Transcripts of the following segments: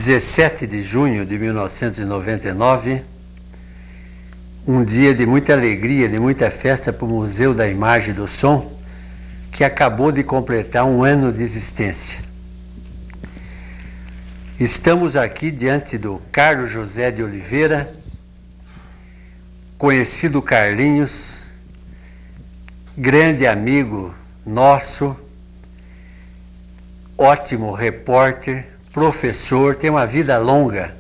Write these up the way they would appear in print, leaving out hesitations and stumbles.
17 de junho de 1999, um dia de muita alegria, de muita festa para o Museu da Imagem e do Som, que acabou de completar um ano de existência. Estamos aqui diante do Carlos José de Oliveira, conhecido Carlinhos, grande amigo nosso, ótimo repórter, professor, tem uma vida longa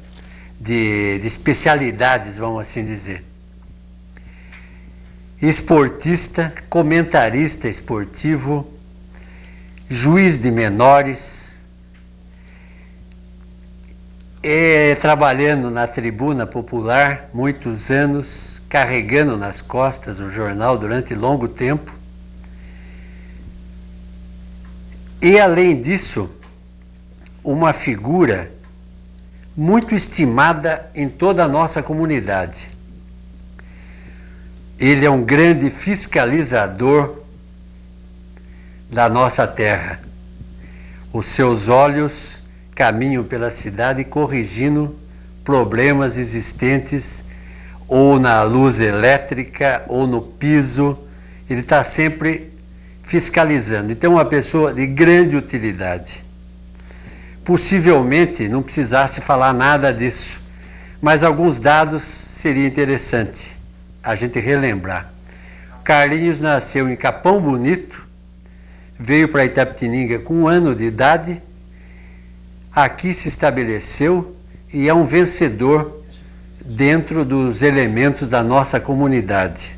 de especialidades, vamos assim dizer. Esportista, comentarista esportivo, juiz de menores, trabalhando na Tribuna Popular muitos anos, carregando nas costas o jornal durante longo tempo. E, além disso, uma figura muito estimada em toda a nossa comunidade. Ele é um grande fiscalizador da nossa terra. Os seus olhos caminham pela cidade corrigindo problemas existentes ou na luz elétrica ou no piso. Ele está sempre fiscalizando. Então, é uma pessoa de grande utilidade. Possivelmente não precisasse falar nada disso, mas alguns dados seria interessante a gente relembrar. Carlinhos nasceu em Capão Bonito, veio para Itapetininga com 1 ano de idade, aqui se estabeleceu e é um vencedor dentro dos elementos da nossa comunidade.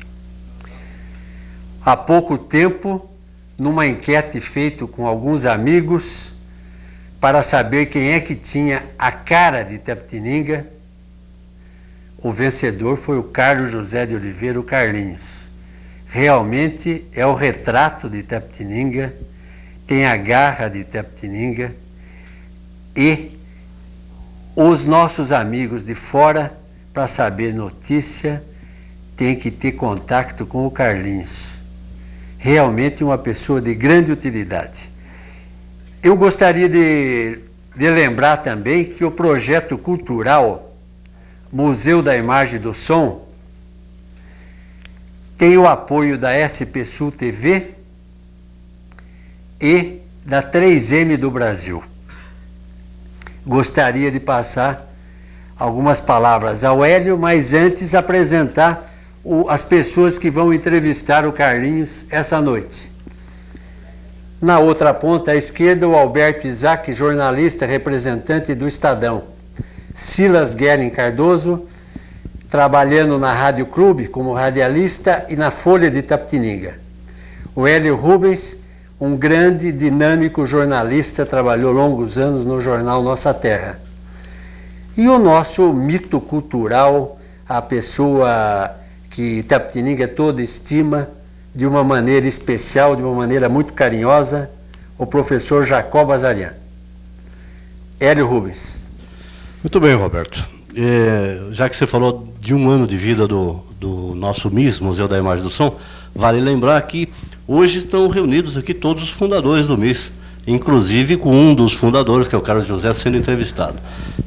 Há pouco tempo, numa enquete feita com alguns amigos, para saber quem é que tinha a cara de Itapetininga, o vencedor foi o Carlos José de Oliveira, o Carlinhos. Realmente é o retrato de Itapetininga, tem a garra de Itapetininga, e os nossos amigos de fora, para saber notícia, tem que ter contato com o Carlinhos. Realmente uma pessoa de grande utilidade. Eu gostaria de lembrar também que o projeto cultural Museu da Imagem e do Som tem o apoio da SP Sul TV e da 3M do Brasil. Gostaria de passar algumas palavras ao Hélio, mas antes apresentar as pessoas que vão entrevistar o Carlinhos essa noite. Na outra ponta à esquerda, o Alberto Isaac, jornalista representante do Estadão. Silas Guerin Cardoso, trabalhando na Rádio Clube como radialista e na Folha de Itapetininga. O Hélio Rubens, um grande, dinâmico jornalista, trabalhou longos anos no jornal Nossa Terra. E o nosso mito cultural, a pessoa que Itapetininga toda estima, de uma maneira especial, de uma maneira muito carinhosa, o professor Jacó Bazarian. Hélio Rubens. Muito bem, Roberto. Já que você falou de 1 ano de vida do nosso MIS, Museu da Imagem e do Som, vale lembrar que hoje estão reunidos aqui todos os fundadores do MIS, inclusive com um dos fundadores, que é o Carlos José, sendo entrevistado.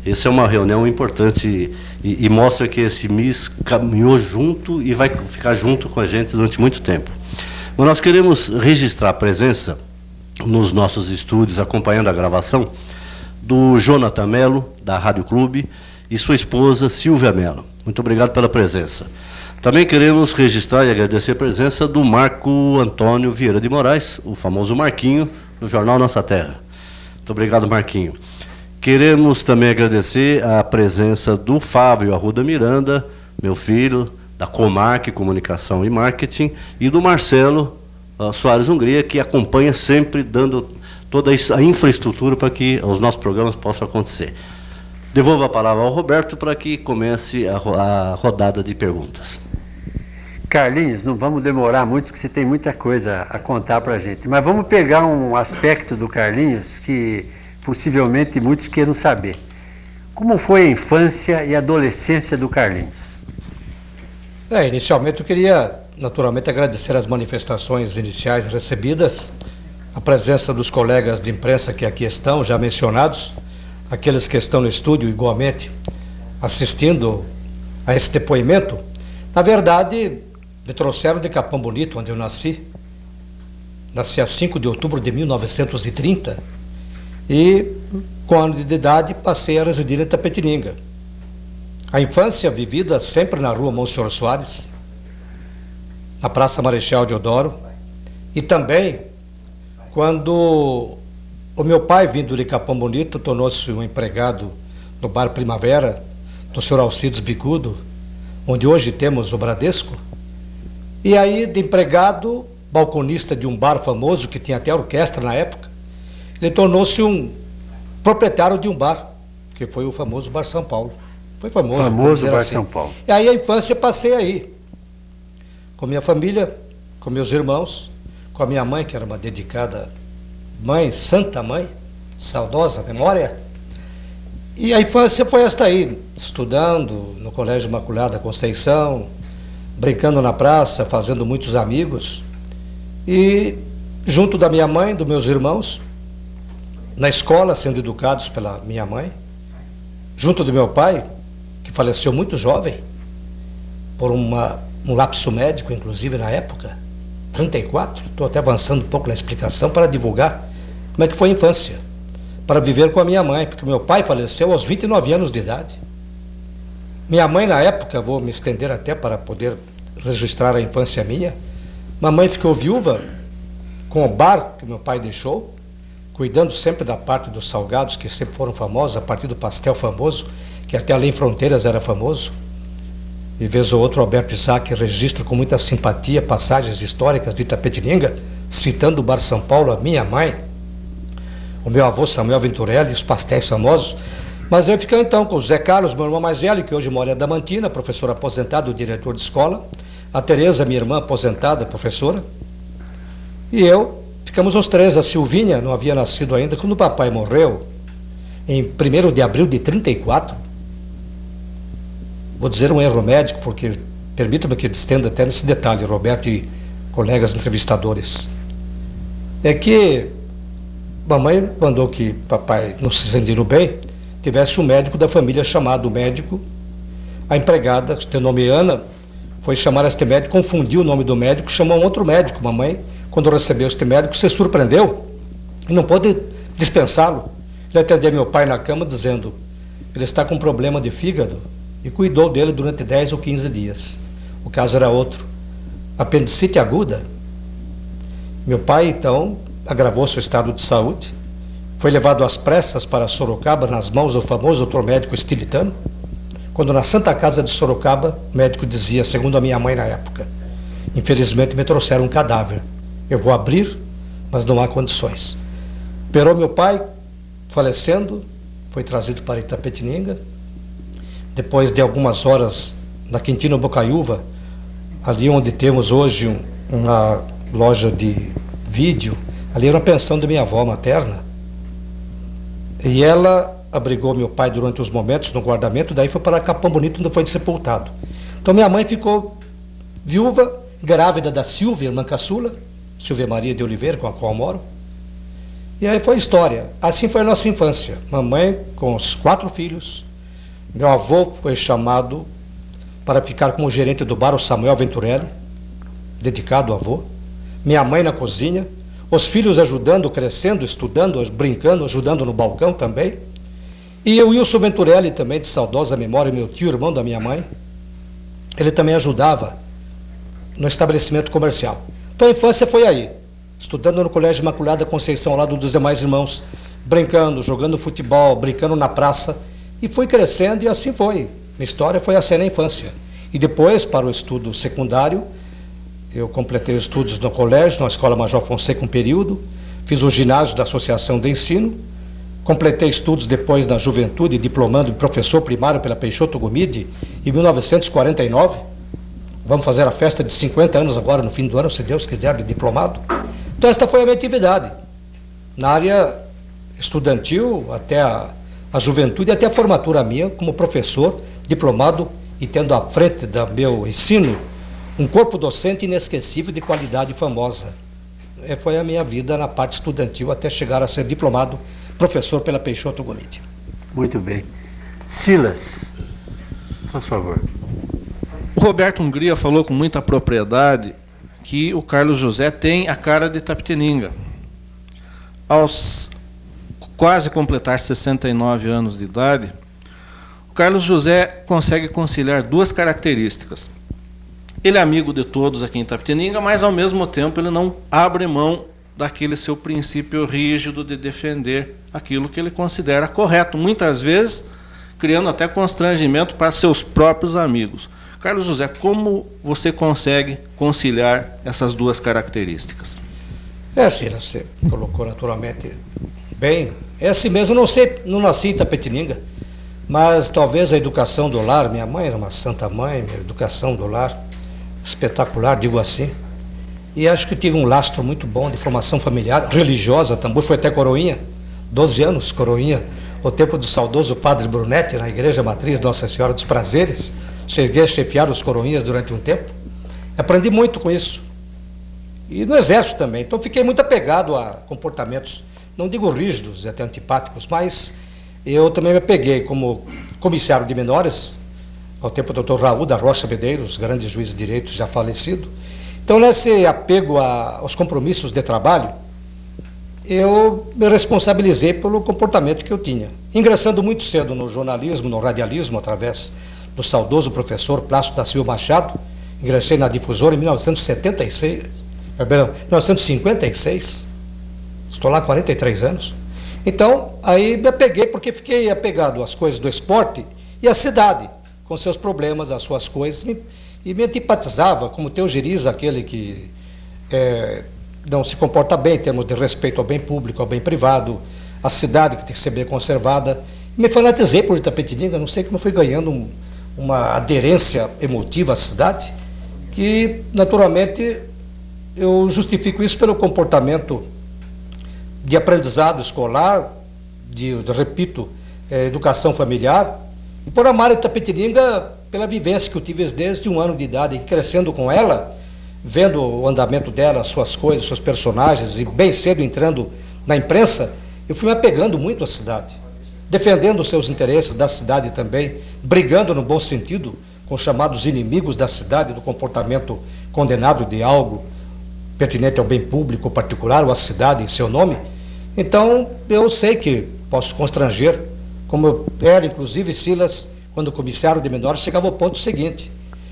Essa é uma reunião importante e mostra que esse MIS caminhou junto e vai ficar junto com a gente durante muito tempo. Mas nós queremos registrar a presença nos nossos estúdios, acompanhando a gravação, do Jonathan Melo, da Rádio Clube, e sua esposa, Silvia Melo. Muito obrigado pela presença. Também queremos registrar e agradecer a presença do Marco Antônio Vieira de Moraes, o famoso Marquinho, do jornal Nossa Terra. Muito obrigado, Marquinho. Queremos também agradecer a presença do Fábio Arruda Miranda, meu filho, da Comarc Comunicação e Marketing, e do Marcelo Soares Hungria, que acompanha sempre, dando toda a infraestrutura para que os nossos programas possam acontecer. Devolvo a palavra ao Roberto para que comece a rodada de perguntas. Carlinhos, não vamos demorar muito, porque você tem muita coisa a contar para a gente. Mas vamos pegar um aspecto do Carlinhos que possivelmente muitos queiram saber. Como foi a infância e adolescência do Carlinhos? Inicialmente eu queria, naturalmente, agradecer as manifestações iniciais recebidas, a presença dos colegas de imprensa que aqui estão, já mencionados, aqueles que estão no estúdio igualmente assistindo a esse depoimento. Na verdade, me trouxeram de Capão Bonito, onde eu nasci. Nasci a 5 de outubro de 1930 e, com anos de idade, passei a residir em Itapetininga. A infância vivida sempre na rua Monsenhor Soares, na Praça Marechal Deodoro, e também quando o meu pai, vindo de Capão Bonito, tornou-se um empregado no Bar Primavera, do Sr. Alcides Bicudo, onde hoje temos o Bradesco. E aí, de empregado, balconista de um bar famoso, que tinha até orquestra na época, ele tornou-se um proprietário de um bar, que foi o famoso Bar São Paulo. Foi famoso. Famoso Bar assim. São Paulo. E aí a infância passei aí, com minha família, com meus irmãos, com a minha mãe, que era uma dedicada mãe, santa mãe, saudosa memória. E a infância foi esta aí, estudando no Colégio Imaculada Conceição, brincando na praça, fazendo muitos amigos. E junto da minha mãe, dos meus irmãos, na escola, sendo educados pela minha mãe, junto do meu pai, que faleceu muito jovem, por um lapso médico, inclusive na época, 34, estou até avançando um pouco na explicação para divulgar como é que foi a infância, para viver com a minha mãe, porque meu pai faleceu aos 29 anos de idade. Minha mãe, na época, vou me estender até para poder registrar a infância minha, mamãe ficou viúva com o bar que meu pai deixou, cuidando sempre da parte dos salgados, que sempre foram famosos, a partir do pastel famoso, que até além fronteiras era famoso. E vez ou outro, Alberto Isaac registra com muita simpatia passagens históricas de Itapetininga, citando o Bar São Paulo, a minha mãe, o meu avô Samuel Venturelli, os pastéis famosos. Mas eu fiquei então com o Zé Carlos, meu irmão mais velho, que hoje mora em Adamantina, professor aposentado, diretor de escola, a Tereza, minha irmã aposentada, professora, e eu. Ficamos os três. A Silvinha não havia nascido ainda quando o papai morreu, em 1º de abril de 34. Vou dizer um erro médico, porque permita-me que estenda até nesse detalhe, Roberto e colegas entrevistadores. É que mamãe mandou que papai, não se sentindo bem, tivesse um médico da família chamado médico. A empregada, de nome Ana, foi chamar este médico, confundiu o nome do médico, chamou um outro médico. Mamãe, quando recebeu este médico, se surpreendeu e não pôde dispensá-lo. Ele atendeu meu pai na cama dizendo: ele está com problema de fígado, e cuidou dele durante 10 ou 15 dias. O caso era outro, apendicite aguda. Meu pai, então, agravou seu estado de saúde, foi levado às pressas para Sorocaba, nas mãos do famoso doutor médico estilitano, quando na Santa Casa de Sorocaba, o médico dizia, segundo a minha mãe na época: infelizmente me trouxeram um cadáver. Eu vou abrir, mas não há condições. Operou meu pai, falecendo, foi trazido para Itapetininga. Depois de algumas horas na Quintino Bocaiúva, ali onde temos hoje uma loja de vídeo, ali era uma pensão da minha avó materna. E ela abrigou meu pai durante os momentos no guardamento, daí foi para Capão Bonito, onde foi sepultado. Então minha mãe ficou viúva, grávida da Silvia, irmã caçula, Silvia Maria de Oliveira, com a qual moro. E aí foi a história. Assim foi a nossa infância. Mamãe com os 4 filhos. Meu avô foi chamado para ficar como gerente do bar, o Samuel Venturelli, dedicado ao avô. Minha mãe na cozinha. Os filhos ajudando, crescendo, estudando, brincando, ajudando no balcão também. E o Wilson Venturelli também, de saudosa memória, meu tio, irmão da minha mãe. Ele também ajudava no estabelecimento comercial. Então a infância foi aí, estudando no Colégio Imaculada Conceição, ao lado dos demais irmãos, brincando, jogando futebol, brincando na praça, e fui crescendo, e assim foi. Minha história foi assim na infância. E depois, para o estudo secundário, eu completei os estudos no colégio, na Escola Major Fonseca, um período, fiz o ginásio da Associação de Ensino, completei estudos depois na juventude, diplomando em professor primário pela Peixoto Gomide, em 1949, vamos fazer a festa de 50 anos agora, no fim do ano, se Deus quiser, de diplomado. Então esta foi a minha atividade, na área estudantil, até a juventude, até a formatura minha, como professor, diplomado, e tendo à frente do meu ensino, um corpo docente inesquecível de qualidade famosa. Foi a minha vida na parte estudantil, até chegar a ser diplomado, professor pela Peixoto Gomide. Muito bem. Silas, por favor. O Roberto Hungria falou com muita propriedade que o Carlos José tem a cara de Itapetininga. Aos quase completar 69 anos de idade, o Carlos José consegue conciliar duas características. Ele é amigo de todos aqui em Itapetininga, mas, ao mesmo tempo, ele não abre mão daquele seu princípio rígido de defender aquilo que ele considera correto, muitas vezes criando até constrangimento para seus próprios amigos. Carlos José, como você consegue conciliar essas duas características? Silas, você colocou naturalmente bem. É assim mesmo, eu não nasci em Itapetininga, mas talvez a educação do lar, minha mãe era uma santa mãe, minha educação do lar, espetacular, digo assim. E acho que tive um lastro muito bom de formação familiar, religiosa também, foi até coroinha, 12 anos, coroinha, o tempo do saudoso padre Brunetti, na igreja matriz Nossa Senhora dos Prazeres. Cheguei a chefiar os coroinhas durante um tempo. Aprendi muito com isso. E no exército também. Então fiquei muito apegado a comportamentos, não digo rígidos, até antipáticos, mas eu também me apeguei como comissário de menores, ao tempo do Dr. Raul da Rocha Medeiros, grande juiz de direito já falecido. Então, nesse apego aos compromissos de trabalho, eu me responsabilizei pelo comportamento que eu tinha. Ingressando muito cedo no jornalismo, no radialismo, através do saudoso professor Plácido da Silva Machado, ingressei na Difusora em 1956, estou lá há 43 anos. Então, aí me apeguei, porque fiquei apegado às coisas do esporte e à cidade, com seus problemas, as suas coisas, e me antipatizava, como teugeriza aquele que não se comporta bem em termos de respeito ao bem público, ao bem privado, a cidade que tem que ser bem conservada. Me fanatizei por Itapetininga, não sei como fui ganhando uma aderência emotiva à cidade, que naturalmente eu justifico isso pelo comportamento de aprendizado escolar, repito, educação familiar, e por amar Itapetininga pela vivência que eu tive desde 1 ano de idade, e crescendo com ela, vendo o andamento dela, suas coisas, seus personagens, e bem cedo entrando na imprensa, eu fui me apegando muito à cidade, defendendo os seus interesses da cidade também, brigando no bom sentido com os chamados inimigos da cidade, do comportamento condenado de algo pertinente ao bem público particular, ou à cidade em seu nome. Então, eu sei que posso constranger, como eu era, inclusive, Silas, quando comissário de menores, chegava ao ponto seguinte: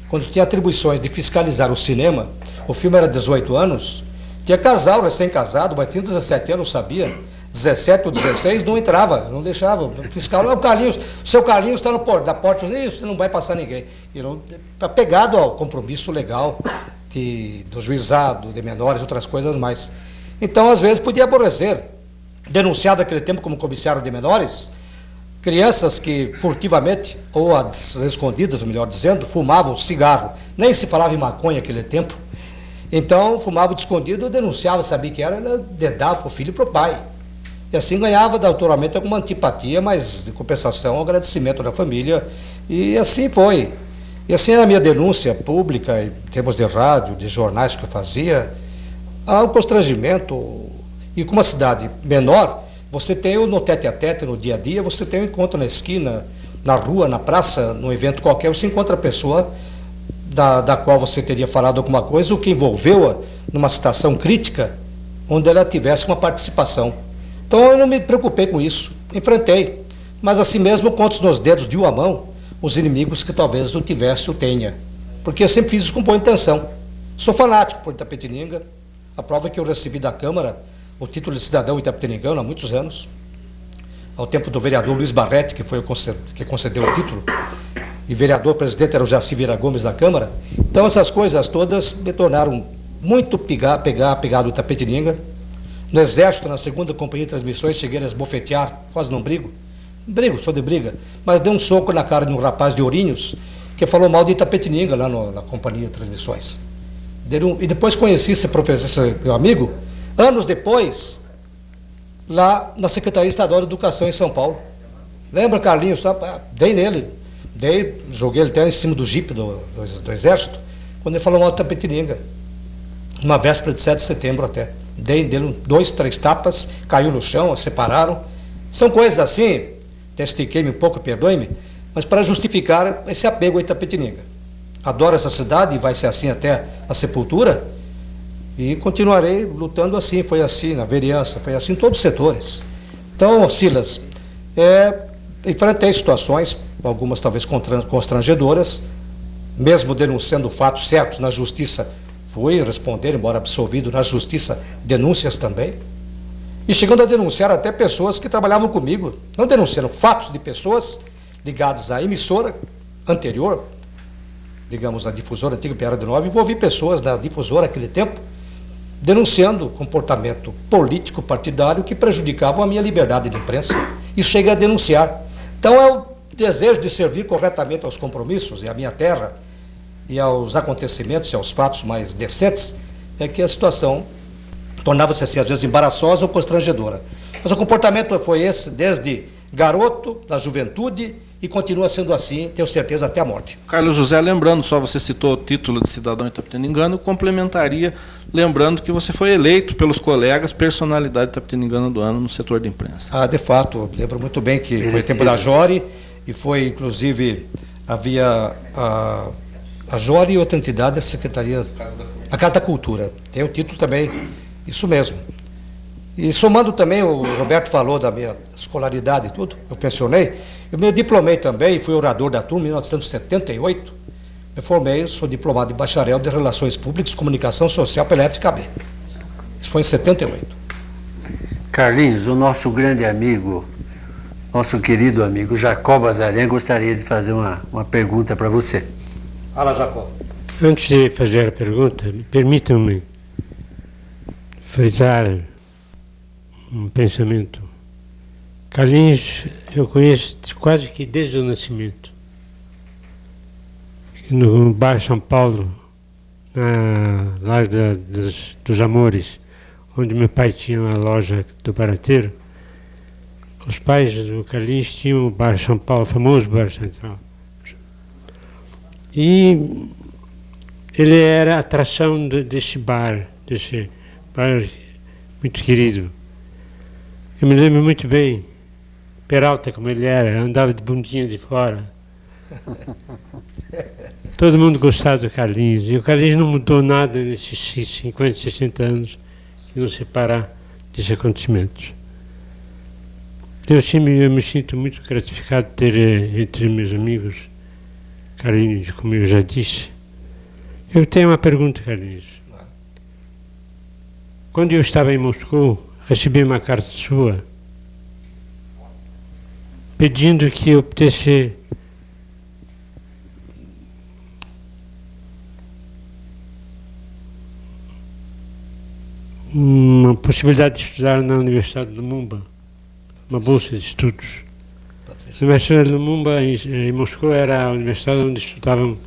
quando tinha atribuições de fiscalizar o cinema, o filme era 18 anos, tinha casal recém-casado, mas tinha 17 anos, sabia? 17 ou 16, não entrava, não deixava. O fiscal, o Carlinhos, o seu Carlinhos está da porta, isso não vai passar ninguém. E não, apegado ao compromisso legal do juizado, de menores, outras coisas mais. Então, às vezes, podia aborrecer. Denunciado naquele tempo como comissário de menores, crianças que furtivamente, ou às escondidas, melhor dizendo, fumavam cigarro. Nem se falava em maconha naquele tempo. Então, fumavam de escondido, eu denunciava, sabia que era dedado para o filho e para o pai. E assim ganhava, naturalmente, alguma antipatia, mas de compensação, agradecimento da família. E assim foi. E assim era a minha denúncia pública, em termos de rádio, de jornais que eu fazia, há um constrangimento. E com uma cidade menor, você tem no tete-a-tete, no dia a dia, você tem um encontro na esquina, na rua, na praça, num evento qualquer, você encontra a pessoa da qual você teria falado alguma coisa, o que envolveu-a numa situação crítica, onde ela tivesse uma participação. Então eu não me preocupei com isso, enfrentei. Mas assim mesmo, conto nos dedos de uma mão os inimigos que talvez eu tivesse ou tenha. Porque eu sempre fiz isso com boa intenção. Sou fanático por Itapetininga. A prova é que eu recebi da Câmara o título de cidadão itapetiningano há muitos anos, ao tempo do vereador Luiz Barretti, que foi que concedeu o título, e vereador presidente era o Jaci Vieira Gomes da Câmara. Então essas coisas todas me tornaram muito apegado ao Itapetininga. No Exército, na 2ª Companhia de Transmissões, cheguei a esbofetear, quase não brigo, sou de briga, mas dei um soco na cara de um rapaz de Ourinhos, que falou mal de Itapetininga lá na Companhia de Transmissões. E depois conheci esse professor, esse meu amigo, anos depois, lá na Secretaria Estadual de Educação em São Paulo. Lembra, Carlinhos? Dei nele, joguei ele até em cima do jipe do Exército, quando ele falou mal de Itapetininga, uma véspera de 7 de setembro até. Dei nele 2, 3 tapas, caiu no chão, separaram. São coisas assim até estiquei-me um pouco, perdoe-me, mas para justificar esse apego a Itapetininga. Adoro essa cidade e vai ser assim até a sepultura, e continuarei lutando assim. Foi assim na vereança, foi assim em todos os setores. Então, Silas, enfrentei situações, algumas talvez constrangedoras, mesmo denunciando fatos certos na justiça, fui responder, embora absolvido, na justiça, denúncias também. E chegando a denunciar até pessoas que trabalhavam comigo, não denunciaram fatos de pessoas ligadas à emissora anterior, digamos, a difusora antiga PR19, envolvi pessoas da difusora naquele tempo, denunciando comportamento político partidário que prejudicavam a minha liberdade de imprensa. E cheguei a denunciar. Então é o desejo de servir corretamente aos compromissos e à minha terra e aos acontecimentos e aos fatos mais decentes, é que a situação tornava-se assim, às vezes, embaraçosa ou constrangedora. Mas o comportamento foi esse desde garoto, da juventude, e continua sendo assim, tenho certeza, até a morte. Carlos José, lembrando, só você citou o título de cidadão itapetiningano, complementaria lembrando que você foi eleito pelos colegas personalidade itapetiningana do ano no setor de imprensa. De fato, lembro muito bem que foi tempo da Jore, e foi, inclusive, havia a Jore e outra entidade, a Secretaria... A Casa da Cultura. Tem o título também, isso mesmo. E somando também, o Roberto falou da minha escolaridade e tudo, eu pensionei, eu me diplomei também, fui orador da turma em 1978, me formei, sou diplomado em bacharel de Relações Públicas e Comunicação Social pela FKB. Isso foi em 78. Carlinhos, o nosso grande amigo, nosso querido amigo Jacó Bazarian gostaria de fazer uma pergunta para você. Fala, Jacó. Antes de fazer a pergunta, permitam-me frisar um pensamento. Carlinhos, eu conheço quase que desde o nascimento. No bairro São Paulo, na Larga dos Amores, onde meu pai tinha uma loja do Barateiro, os pais do Carlinhos tinham o bairro São Paulo, o famoso bairro Central. E ele era a atração desse bar muito querido. Eu me lembro muito bem, Peralta como ele era, andava de bundinha de fora. Todo mundo gostava do Carlinhos, e o Carlinhos não mudou nada nesses 50, 60 anos que não separar desses acontecimentos. Eu me sinto muito gratificado de ter entre meus amigos Carlinhos, como eu já disse. Eu tenho uma pergunta, Carlinhos. Quando eu estava em Moscou, recebi uma carta sua pedindo que eu obtesse uma possibilidade de estudar na Universidade de Lumumba, uma bolsa de estudos. A Universidade de Lumumba em Moscou era a universidade onde estudavam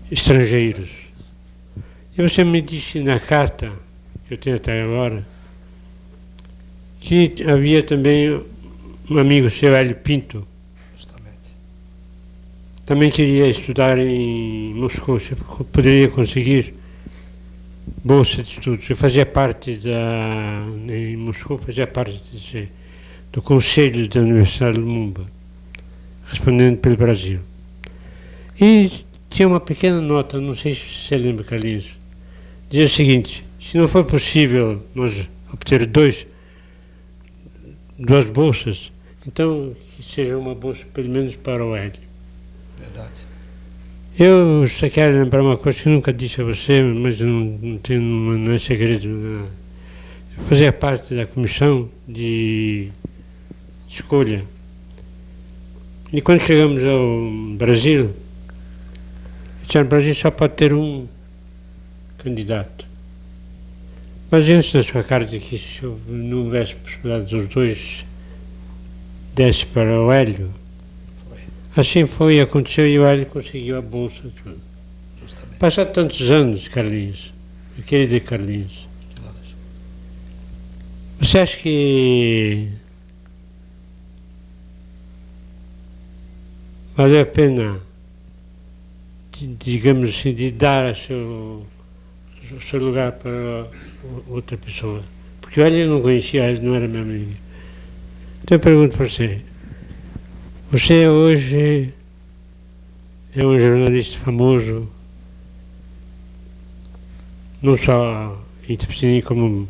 estrangeiros. E você me disse na carta, que eu tenho até agora, que havia também um amigo seu, Hélio Pinto, Justamente. também queria estudar em Moscou. Você poderia conseguir bolsa de estudos. Eu fazia parte em Moscou, fazia parte do conselho da Universidade de Lumumba, respondendo pelo Brasil. E tinha uma pequena nota, não sei se você lembra, Carlinhos, dizia o seguinte: se não for possível nós obter duas bolsas, então que seja uma bolsa pelo menos para o Hélio. Verdade. Eu só quero lembrar uma coisa que eu nunca disse a você, mas não é segredo. Eu fazia parte da comissão de escolha. E quando chegamos ao Brasil, disseram: o Brasil só pode ter um candidato. Mas antes da sua carta que se não houvesse possibilidade dos dois desse para o Hélio, assim foi, aconteceu, e o Hélio conseguiu a bolsa. Justamente. Passaram tantos anos, Carlinhos, meu querido Carlinhos, você acha que valeu a pena, digamos assim, de dar o seu lugar para outra pessoa? Porque o Hélio não conhecia, ele não era meu amigo. Então eu pergunto para você, Você hoje é um jornalista famoso, não só em Itapetininga, como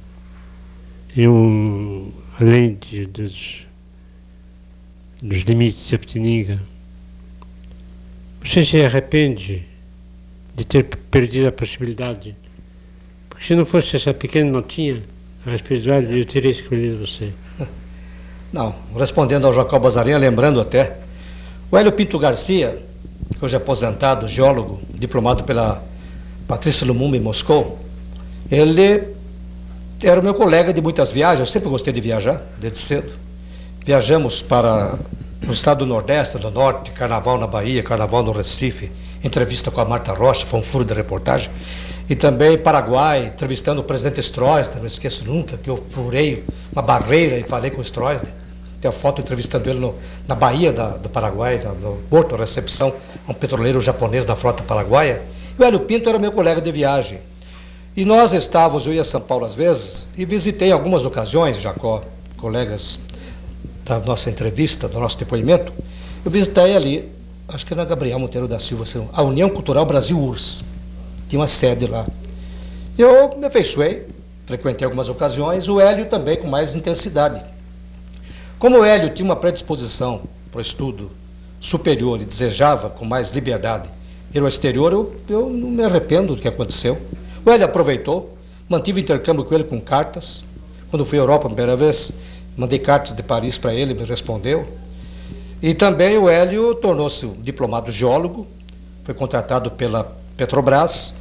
além dos limites de Itapetininga. Você se arrepende de ter perdido a possibilidade? Porque se não fosse essa pequena notinha a respeito do Hélio, eu teria escolhido você. Não, respondendo ao Jacob Bazarinha, lembrando até, o Hélio Pinto Garcia, que hoje é aposentado, geólogo, diplomado pela Patrícia Lumumba em Moscou, ele era o meu colega de muitas viagens, eu sempre gostei de viajar, desde cedo. Viajamos para o estado do Nordeste, do Norte, carnaval na Bahia, carnaval no Recife, entrevista com a Marta Rocha, foi um furo de reportagem, e também Paraguai, entrevistando o presidente Stroessner, não esqueço nunca, que eu furei uma barreira e falei com o Stroessner. Tem a foto entrevistando ele na Bahia do Paraguai, no Porto Recepção, um petroleiro japonês da frota paraguaia. E o Hélio Pinto era meu colega de viagem. E nós estávamos, eu ia a São Paulo às vezes, e visitei em algumas ocasiões, Jacó, colegas da nossa entrevista, do nosso depoimento, eu visitei ali, acho que era Gabriel Monteiro da Silva, a União Cultural Brasil-URSS, tinha uma sede lá. Eu me afeiçoei, frequentei algumas ocasiões, o Hélio também com mais intensidade. Como o Hélio tinha uma predisposição para o estudo superior e desejava com mais liberdade ir ao exterior, eu não me arrependo do que aconteceu. O Hélio aproveitou, mantive intercâmbio com ele com cartas. Quando fui à Europa a primeira vez, mandei cartas de Paris para ele, me respondeu. E também o Hélio tornou-se um diplomado geólogo, foi contratado pela Petrobras,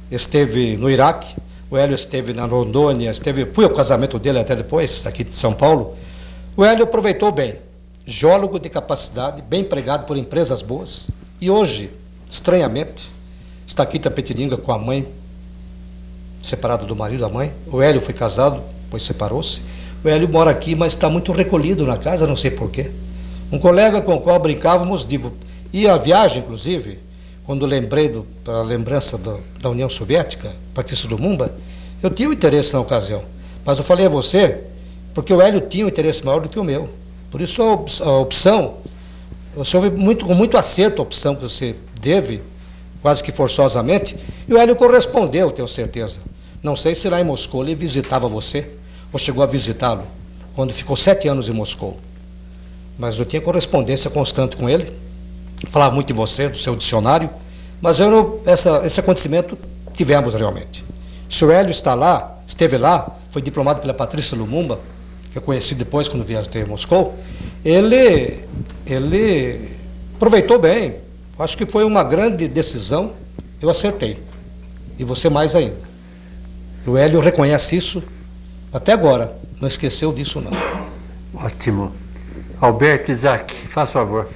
esteve no Iraque, o Hélio esteve na Rondônia, fui ao casamento dele até depois, aqui de São Paulo. O Hélio aproveitou bem, geólogo de capacidade, bem empregado por empresas boas, e hoje, estranhamente, está aqui em Itapetininga com a mãe, separado do marido da mãe. O Hélio foi casado, depois separou-se. O Hélio mora aqui, mas está muito recolhido na casa, não sei porquê. Um colega com o qual brincávamos, e a viagem, inclusive, quando lembrei da lembrança da União Soviética, Patrícia Lumumba, eu tinha um interesse na ocasião. Mas eu falei a você, porque o Hélio tinha um interesse maior do que o meu. Por isso a opção, você ouve com muito acerto a opção que você deve, quase que forçosamente, e o Hélio correspondeu, tenho certeza. Não sei se lá em Moscou ele visitava você, ou chegou a visitá-lo, quando ficou 7 anos em Moscou. Mas eu tinha correspondência constante com ele, falava muito de você, do seu dicionário, mas esse acontecimento tivemos realmente. Se o Hélio esteve lá, foi diplomado pela Patrícia Lumumba, que eu conheci depois quando viajei em Moscou, ele aproveitou bem. Acho que foi uma grande decisão, eu acertei. E você mais ainda. O Hélio reconhece isso até agora, não esqueceu disso não. Ótimo. Alberto Isaac, faz favor.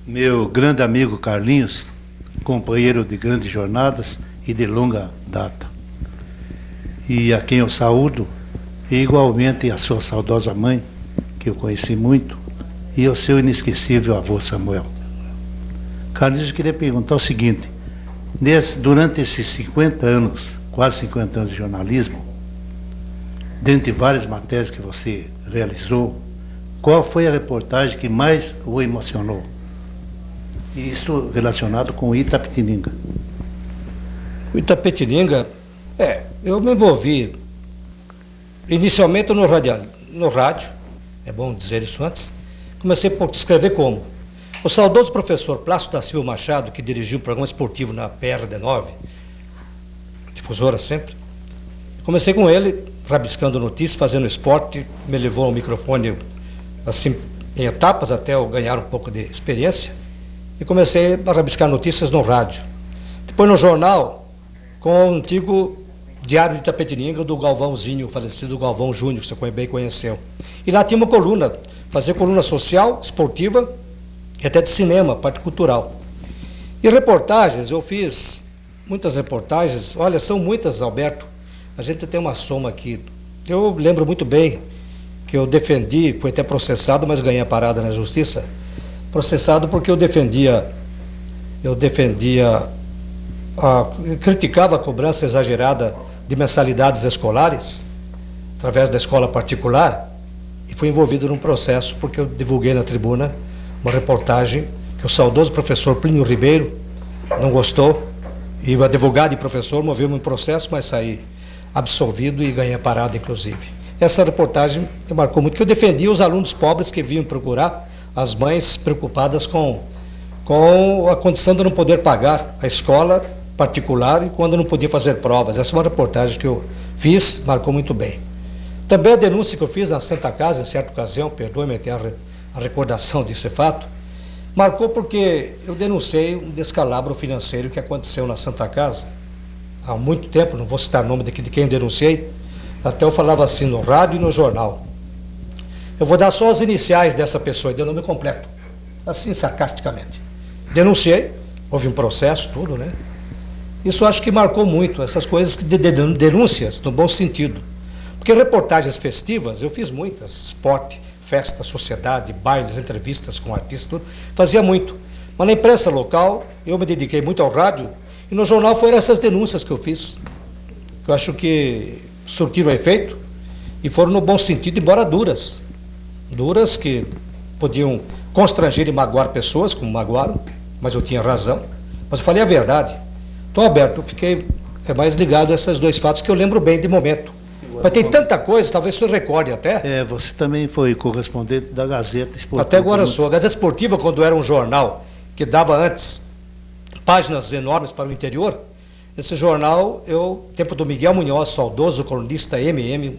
Meu grande amigo Carlinhos, companheiro de grandes jornadas e de longa data. E a quem eu saúdo, e igualmente a sua saudosa mãe, que eu conheci muito, e ao seu inesquecível avô Samuel. Carlinhos, eu queria perguntar o seguinte: durante esses 50 anos, quase 50 anos de jornalismo, dentre várias matérias que você realizou, qual foi a reportagem que mais o emocionou? E isso relacionado com Itapetininga. O Itapetininga, eu me envolvi inicialmente no rádio, é bom dizer isso antes. Comecei por escrever como? O saudoso professor Plácido da Silva Machado, que dirigiu um programa esportivo na PRD9, difusora sempre, comecei com ele, rabiscando notícias, fazendo esporte, me levou ao microfone assim, em etapas até eu ganhar um pouco de experiência, e comecei a rabiscar notícias no rádio. Depois no jornal, com o antigo Diário de Itapetininga, do Galvãozinho, falecido Galvão Júnior, que você bem conheceu. E lá tinha uma coluna, fazia coluna social, esportiva, e até de cinema, parte cultural. E reportagens, eu fiz muitas reportagens, olha, são muitas, Alberto, a gente tem uma soma aqui. Eu lembro muito bem que eu defendi, fui até processado, mas ganhei a parada na justiça, processado porque eu criticava a cobrança exagerada de mensalidades escolares, através da escola particular, e fui envolvido num processo porque eu divulguei na tribuna uma reportagem que o saudoso professor Plínio Ribeiro não gostou, e o advogado e professor moveu um processo, mas saí absolvido e ganhei a parada, inclusive. Essa reportagem me marcou muito, que eu defendia os alunos pobres que vinham procurar, as mães preocupadas com a condição de não poder pagar a escola particular e quando não podia fazer provas. Essa é uma reportagem que eu fiz, marcou muito bem. Também a denúncia que eu fiz na Santa Casa, em certa ocasião, perdoe-me até a recordação desse fato, marcou porque eu denunciei um descalabro financeiro que aconteceu na Santa Casa há muito tempo, não vou citar o nome de quem eu denunciei, até eu falava assim no rádio e no jornal. Eu vou dar só as iniciais dessa pessoa, e deu o nome completo, assim sarcasticamente. Denunciei, houve um processo, tudo, né? Isso acho que marcou muito, essas coisas de denúncias, no bom sentido. Porque reportagens festivas, eu fiz muitas, esporte, festa, sociedade, bailes, entrevistas com artistas, tudo, fazia muito. Mas na imprensa local, eu me dediquei muito ao rádio, e no jornal foram essas denúncias que eu fiz, que eu acho que surtiram efeito, e foram no bom sentido, embora duras. Duras que podiam constranger e magoar pessoas, como magoaram, mas eu tinha razão. Mas eu falei a verdade. Então, Alberto, eu fiquei mais ligado a esses dois fatos que eu lembro bem de momento. Mas tem tanta coisa, talvez você recorde até. Você também foi correspondente da Gazeta Esportiva. Até agora eu sou. A Gazeta Esportiva, quando era um jornal que dava antes páginas enormes para o interior, esse jornal, tempo do Miguel Munhoz, saudoso colunista MM,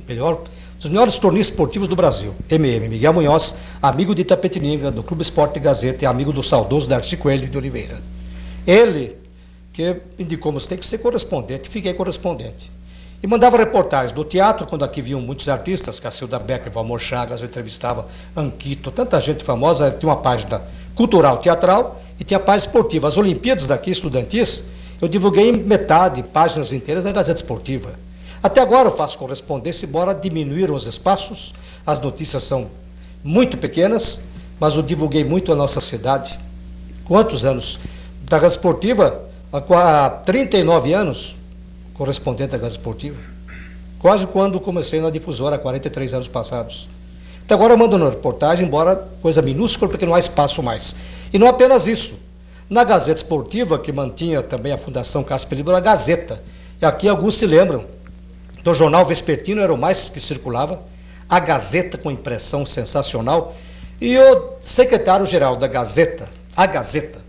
dos melhores cronistas esportivos do Brasil, Miguel Munhoz, amigo de Itapetininga, do Clube Esporte Gazeta, e amigo do saudoso Darcy Coelho de Oliveira. Ele que indicou, você tem que ser correspondente, fiquei correspondente. E mandava reportagens do teatro, quando aqui vinham muitos artistas, Cacilda Becker, Valmor Chagas, eu entrevistava Anquito, tanta gente famosa, tinha uma página cultural, teatral, e tinha a página esportiva. As Olimpíadas daqui, estudantis, eu divulguei metade, páginas inteiras na Gazeta Esportiva. Até agora eu faço correspondência, embora diminuíram os espaços, as notícias são muito pequenas, mas eu divulguei muito a nossa cidade. Quantos anos? Da Gazeta Esportiva, há 39 anos, correspondente da Gazeta Esportiva, quase quando comecei na difusora, há 43 anos passados. Até agora eu mando uma reportagem, embora coisa minúscula, porque não há espaço mais. E não apenas isso. Na Gazeta Esportiva, que mantinha também a Fundação Casper Libero, a Gazeta. E aqui alguns se lembram do jornal vespertino, era o mais que circulava, a Gazeta com impressão sensacional. E o secretário-geral da Gazeta, a Gazeta,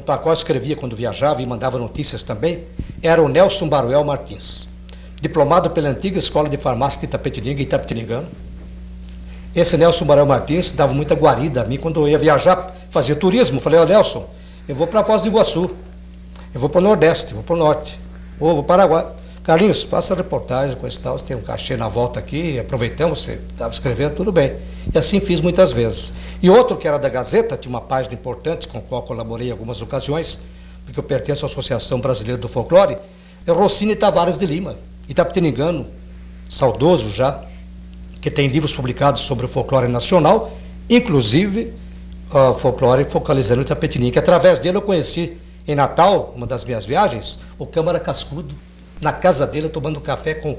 para a qual eu escrevia quando viajava e mandava notícias também, era o Nelson Baruel Martins, diplomado pela antiga Escola de Farmácia de Itapetininga e Itapetiningano. Esse Nelson Baruel Martins dava muita guarida a mim quando eu ia viajar, fazia turismo. Falei, Nelson, eu vou para Foz do Iguaçu, eu vou para o Nordeste, vou para o Norte, ou vou para o Paraguai. Carlinhos, faça reportagem, coisa e tal, você tem um cachê na volta aqui, aproveitamos, você estava escrevendo, tudo bem. E assim fiz muitas vezes. E outro que era da Gazeta, tinha uma página importante, com a qual colaborei em algumas ocasiões, porque eu pertenço à Associação Brasileira do Folclore, é Rossini Tavares de Lima, Itapetiningano, saudoso já, que tem livros publicados sobre o folclore nacional, inclusive o folclore focalizando Itapetininga, que através dele eu conheci em Natal, uma das minhas viagens, o Câmara Cascudo, na casa dele, tomando café com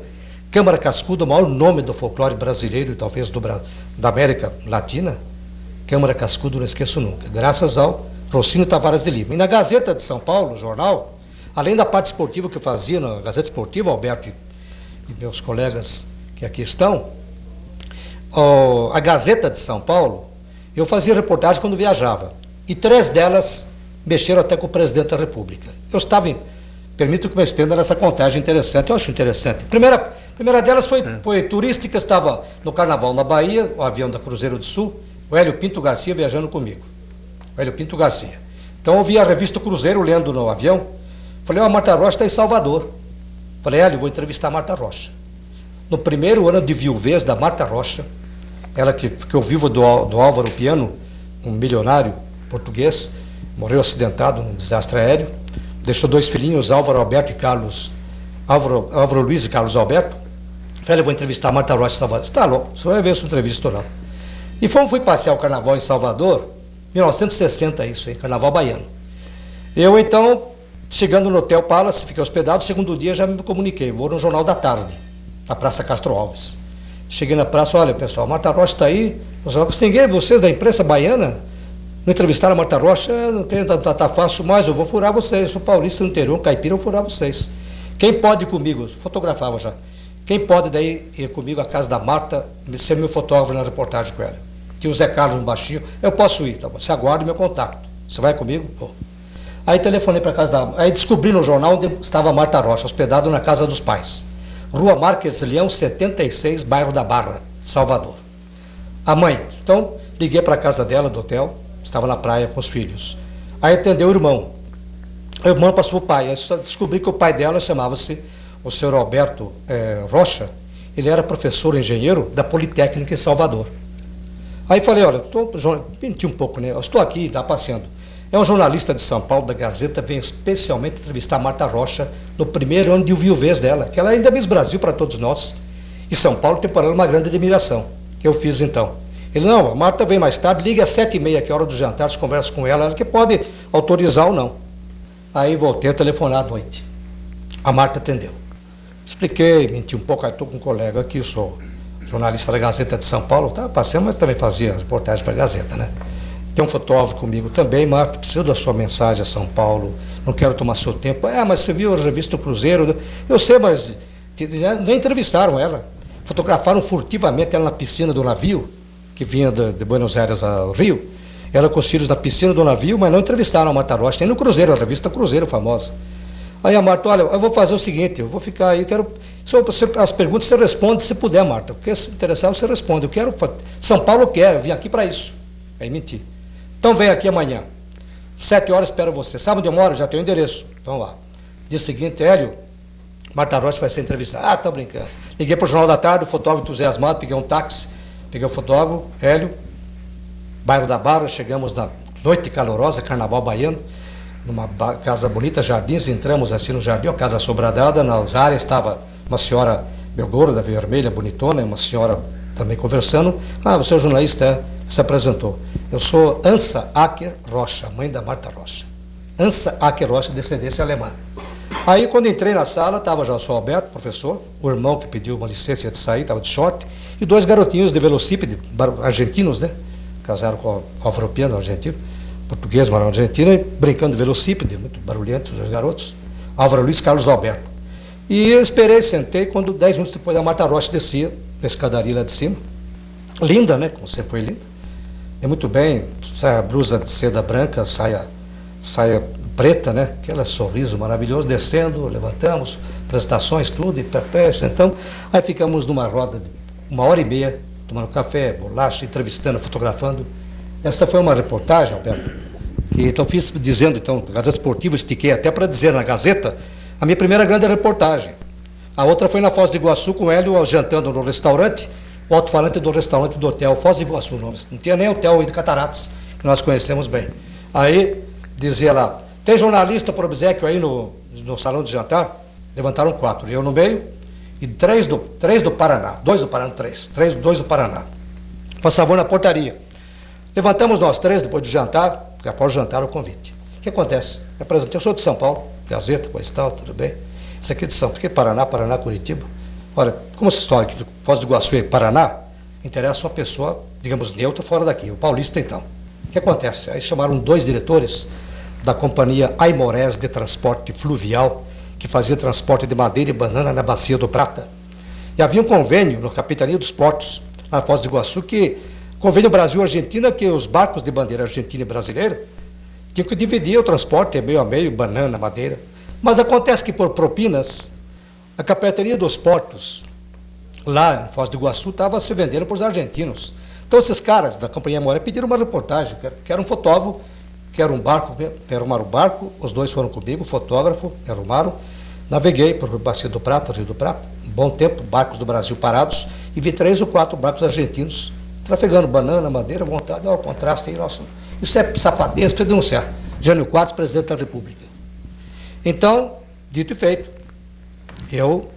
Câmara Cascudo, o maior nome do folclore brasileiro e talvez da América Latina. Câmara Cascudo, não esqueço nunca, graças ao Rossini Tavares de Lima. E na Gazeta de São Paulo, jornal, além da parte esportiva que eu fazia na Gazeta Esportiva, Alberto e meus colegas que aqui estão, a Gazeta de São Paulo, eu fazia reportagem quando viajava, e 3 delas mexeram até com o presidente da República. Eu estava permito que me estenda nessa contagem interessante, eu acho interessante. Primeira delas foi turística, estava no Carnaval na Bahia, o avião da Cruzeiro do Sul, o Hélio Pinto Garcia viajando comigo. O Hélio Pinto Garcia. Então eu vi a revista Cruzeiro lendo no avião, falei, a Marta Rocha está em Salvador. Falei, Hélio, vou entrevistar a Marta Rocha. No primeiro ano de viuvez da Marta Rocha, ela que ficou viva do Álvaro Piano, um milionário português, morreu acidentado num desastre aéreo, deixou 2 filhinhos, Álvaro Alberto e Carlos, Álvaro Luiz e Carlos Alberto. Falei, eu vou entrevistar a Marta Rocha em Salvador. Está louco, você vai ver essa entrevista lá. E fui passear o Carnaval em Salvador, 1960 isso, hein, Carnaval baiano. Eu então, chegando no Hotel Palace, fiquei hospedado, segundo dia já me comuniquei, vou no Jornal da Tarde, na Praça Castro Alves. Cheguei na praça, olha pessoal, Marta Rocha está aí, vocês da imprensa baiana, Não entrevistaram a Marta Rocha? Não tem, tá fácil, mas eu vou furar vocês. Sou paulista no interior, caipira, eu vou furar vocês. Quem pode ir comigo? Fotografava já. Quem pode daí ir comigo à casa da Marta, ser meu fotógrafo na reportagem com ela? Tinha o Zé Carlos, um baixinho. Eu posso ir, tá bom? Você aguarda o meu contato. Você vai comigo? Pô. Aí telefonei para a casa da... Aí descobri no jornal onde estava a Marta Rocha, hospedado na casa dos pais. Rua Marques Leão, 76, bairro da Barra, Salvador. A mãe. Então, liguei para a casa dela, do hotel, estava na praia com os filhos. Aí atendeu o irmão. O irmão passou o pai. Aí só descobri que o pai dela chamava-se o senhor Alberto Rocha. Ele era professor engenheiro da Politécnica em Salvador. Aí falei, olha, menti um pouco, né? Eu estou aqui, está passeando. É um jornalista de São Paulo, da Gazeta, veio especialmente entrevistar a Marta Rocha no primeiro ano de viuvez dela, que ela ainda é Miss Brasil para todos nós. E São Paulo tem para ela uma grande admiração, que eu fiz então. Ele, não, a Marta vem mais tarde, liga às 7h30, que é a hora do jantar, se conversa com ela, ela que pode autorizar ou não. Aí voltei a telefonar à noite. A Marta atendeu. Expliquei, menti um pouco, aí estou com um colega aqui, eu sou jornalista da Gazeta de São Paulo, estava passeando, mas também fazia reportagem para a Gazeta, né? Tem um fotógrafo comigo também, Marta, preciso da sua mensagem a São Paulo, não quero tomar seu tempo. Mas você viu a revista Cruzeiro? Eu sei, mas nem entrevistaram ela. Fotografaram furtivamente ela na piscina do navio, que vinha de Buenos Aires ao Rio. Ela com os filhos na piscina do navio, mas não entrevistaram a Marta Rocha. Tem no Cruzeiro, a revista Cruzeiro famosa. Aí a Marta, olha, eu vou fazer o seguinte, eu vou ficar aí, eu quero... As perguntas você responde se puder, Marta. Porque se interessar, você responde. Eu quero... São Paulo quer, eu vim aqui para isso. Aí menti. Então vem aqui amanhã. 7h espero você. Sabe onde eu moro? Já tenho o endereço. Então lá. Dia seguinte, Hélio, Marta Rocha vai ser entrevistada. Tá brincando. Liguei para o Jornal da Tarde, o fotógrafo entusiasmado, peguei um táxi, peguei o fotógrafo, Hélio, bairro da Barra, chegamos na noite calorosa, carnaval baiano, numa casa bonita, jardins, entramos assim no jardim, uma casa sobradada, nas áreas estava uma senhora meu gorda, vermelha, bonitona, uma senhora também conversando. Você é o jornalista, se apresentou. Eu sou Ansa Acker Rocha, mãe da Marta Rocha. Ansa Acker Rocha, descendência alemã. Aí, quando entrei na sala, estava já o senhor Alberto, professor, o irmão que pediu uma licença de sair, estava de short, e 2 garotinhos de velocípede, argentinos, né? Casaram com o Álvaro Piano, argentino, português, mas argentino, e brincando de velocípede, muito barulhentos os 2 garotos, Álvaro Luiz, Carlos Alberto. E eu esperei, sentei, quando 10 minutos depois a Marta Rocha descia, na escadaria lá de cima, linda, né? Como sempre foi linda. É muito bem, saia blusa de seda branca, saia preta, né? Aquele sorriso maravilhoso, descendo, levantamos, apresentações, tudo, e pé, sentamos. Aí ficamos numa roda de 1h30, tomando café, bolacha, entrevistando, fotografando. Essa foi uma reportagem, Alberto, que então fiz dizendo, então, Gazeta Esportiva, estiquei até para dizer na Gazeta, a minha primeira grande reportagem. A outra foi na Foz do Iguaçu, com o Hélio jantando no restaurante, o alto-falante do restaurante do hotel, Foz do Iguaçu, não tinha nem hotel aí de Cataratas, que nós conhecemos bem. Aí, dizia lá, tem jornalista por obséquio aí no salão de jantar? Levantaram 4, eu no meio, e 3 do Paraná, 2 do Paraná, 2 do Paraná. Passavam na portaria. Levantamos nós 3 depois do jantar, porque após o jantar o convite. O que acontece? Me apresentei, eu sou de São Paulo, Gazeta, coisa e tal, tudo bem. Isso aqui é de São Paulo, porque Paraná, Curitiba. Olha, como essa história aqui do Foz do Iguaçu e Paraná, interessa uma pessoa, digamos, neutra fora daqui, o paulista então. O que acontece? Aí chamaram 2 diretores da companhia Aimorés de Transporte Fluvial, que fazia transporte de madeira e banana na Bacia do Prata. E havia um convênio na Capitania dos Portos, na Foz do Iguaçu, que convênio Brasil-Argentina, que os barcos de bandeira argentina e brasileira tinham que dividir o transporte meio a meio, banana, madeira. Mas acontece que por propinas, a Capitania dos Portos, lá em Foz do Iguaçu, estava se vendendo para os argentinos. Então esses caras da companhia Aimorés pediram uma reportagem, que era um fotógrafo, que era um barco, arrumaram o barco, os 2 foram comigo, o fotógrafo, arrumaram, naveguei por Bacia do Prata, Rio do Prata, um bom tempo, barcos do Brasil parados, e vi 3 ou 4 barcos argentinos, trafegando banana, madeira, vontade, o contraste aí, nossa, isso é safadeza para denunciar. Jânio Quadros, presidente da República. Então, dito e feito, eu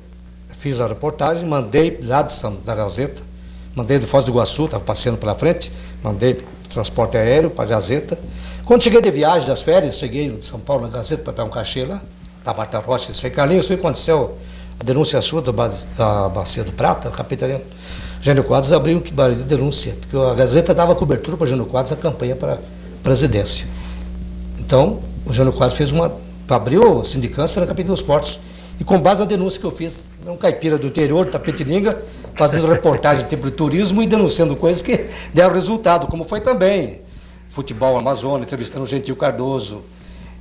fiz a reportagem, mandei lá da Gazeta, mandei do Foz do Iguaçu, estava passeando pela frente, mandei transporte aéreo para a Gazeta. Quando cheguei de viagem das férias, cheguei em São Paulo na Gazeta para pegar um cachê lá, da Marta Rocha, disse, Carlinhos, o que aconteceu? A denúncia sua da Bacia do Prata, a capitania. Jânio Quadros abriu um barulho de denúncia, porque a Gazeta dava cobertura para Jânio Quadros a campanha para presidência. Então, o Jânio Quadros abriu a sindicância na Capitania dos Portos. E com base na denúncia que eu fiz, um caipira do interior, de Tapetininga, fazendo reportagem de tipo de turismo e denunciando coisas que deram resultado, como foi também futebol Amazônia, entrevistando o Gentil Cardoso,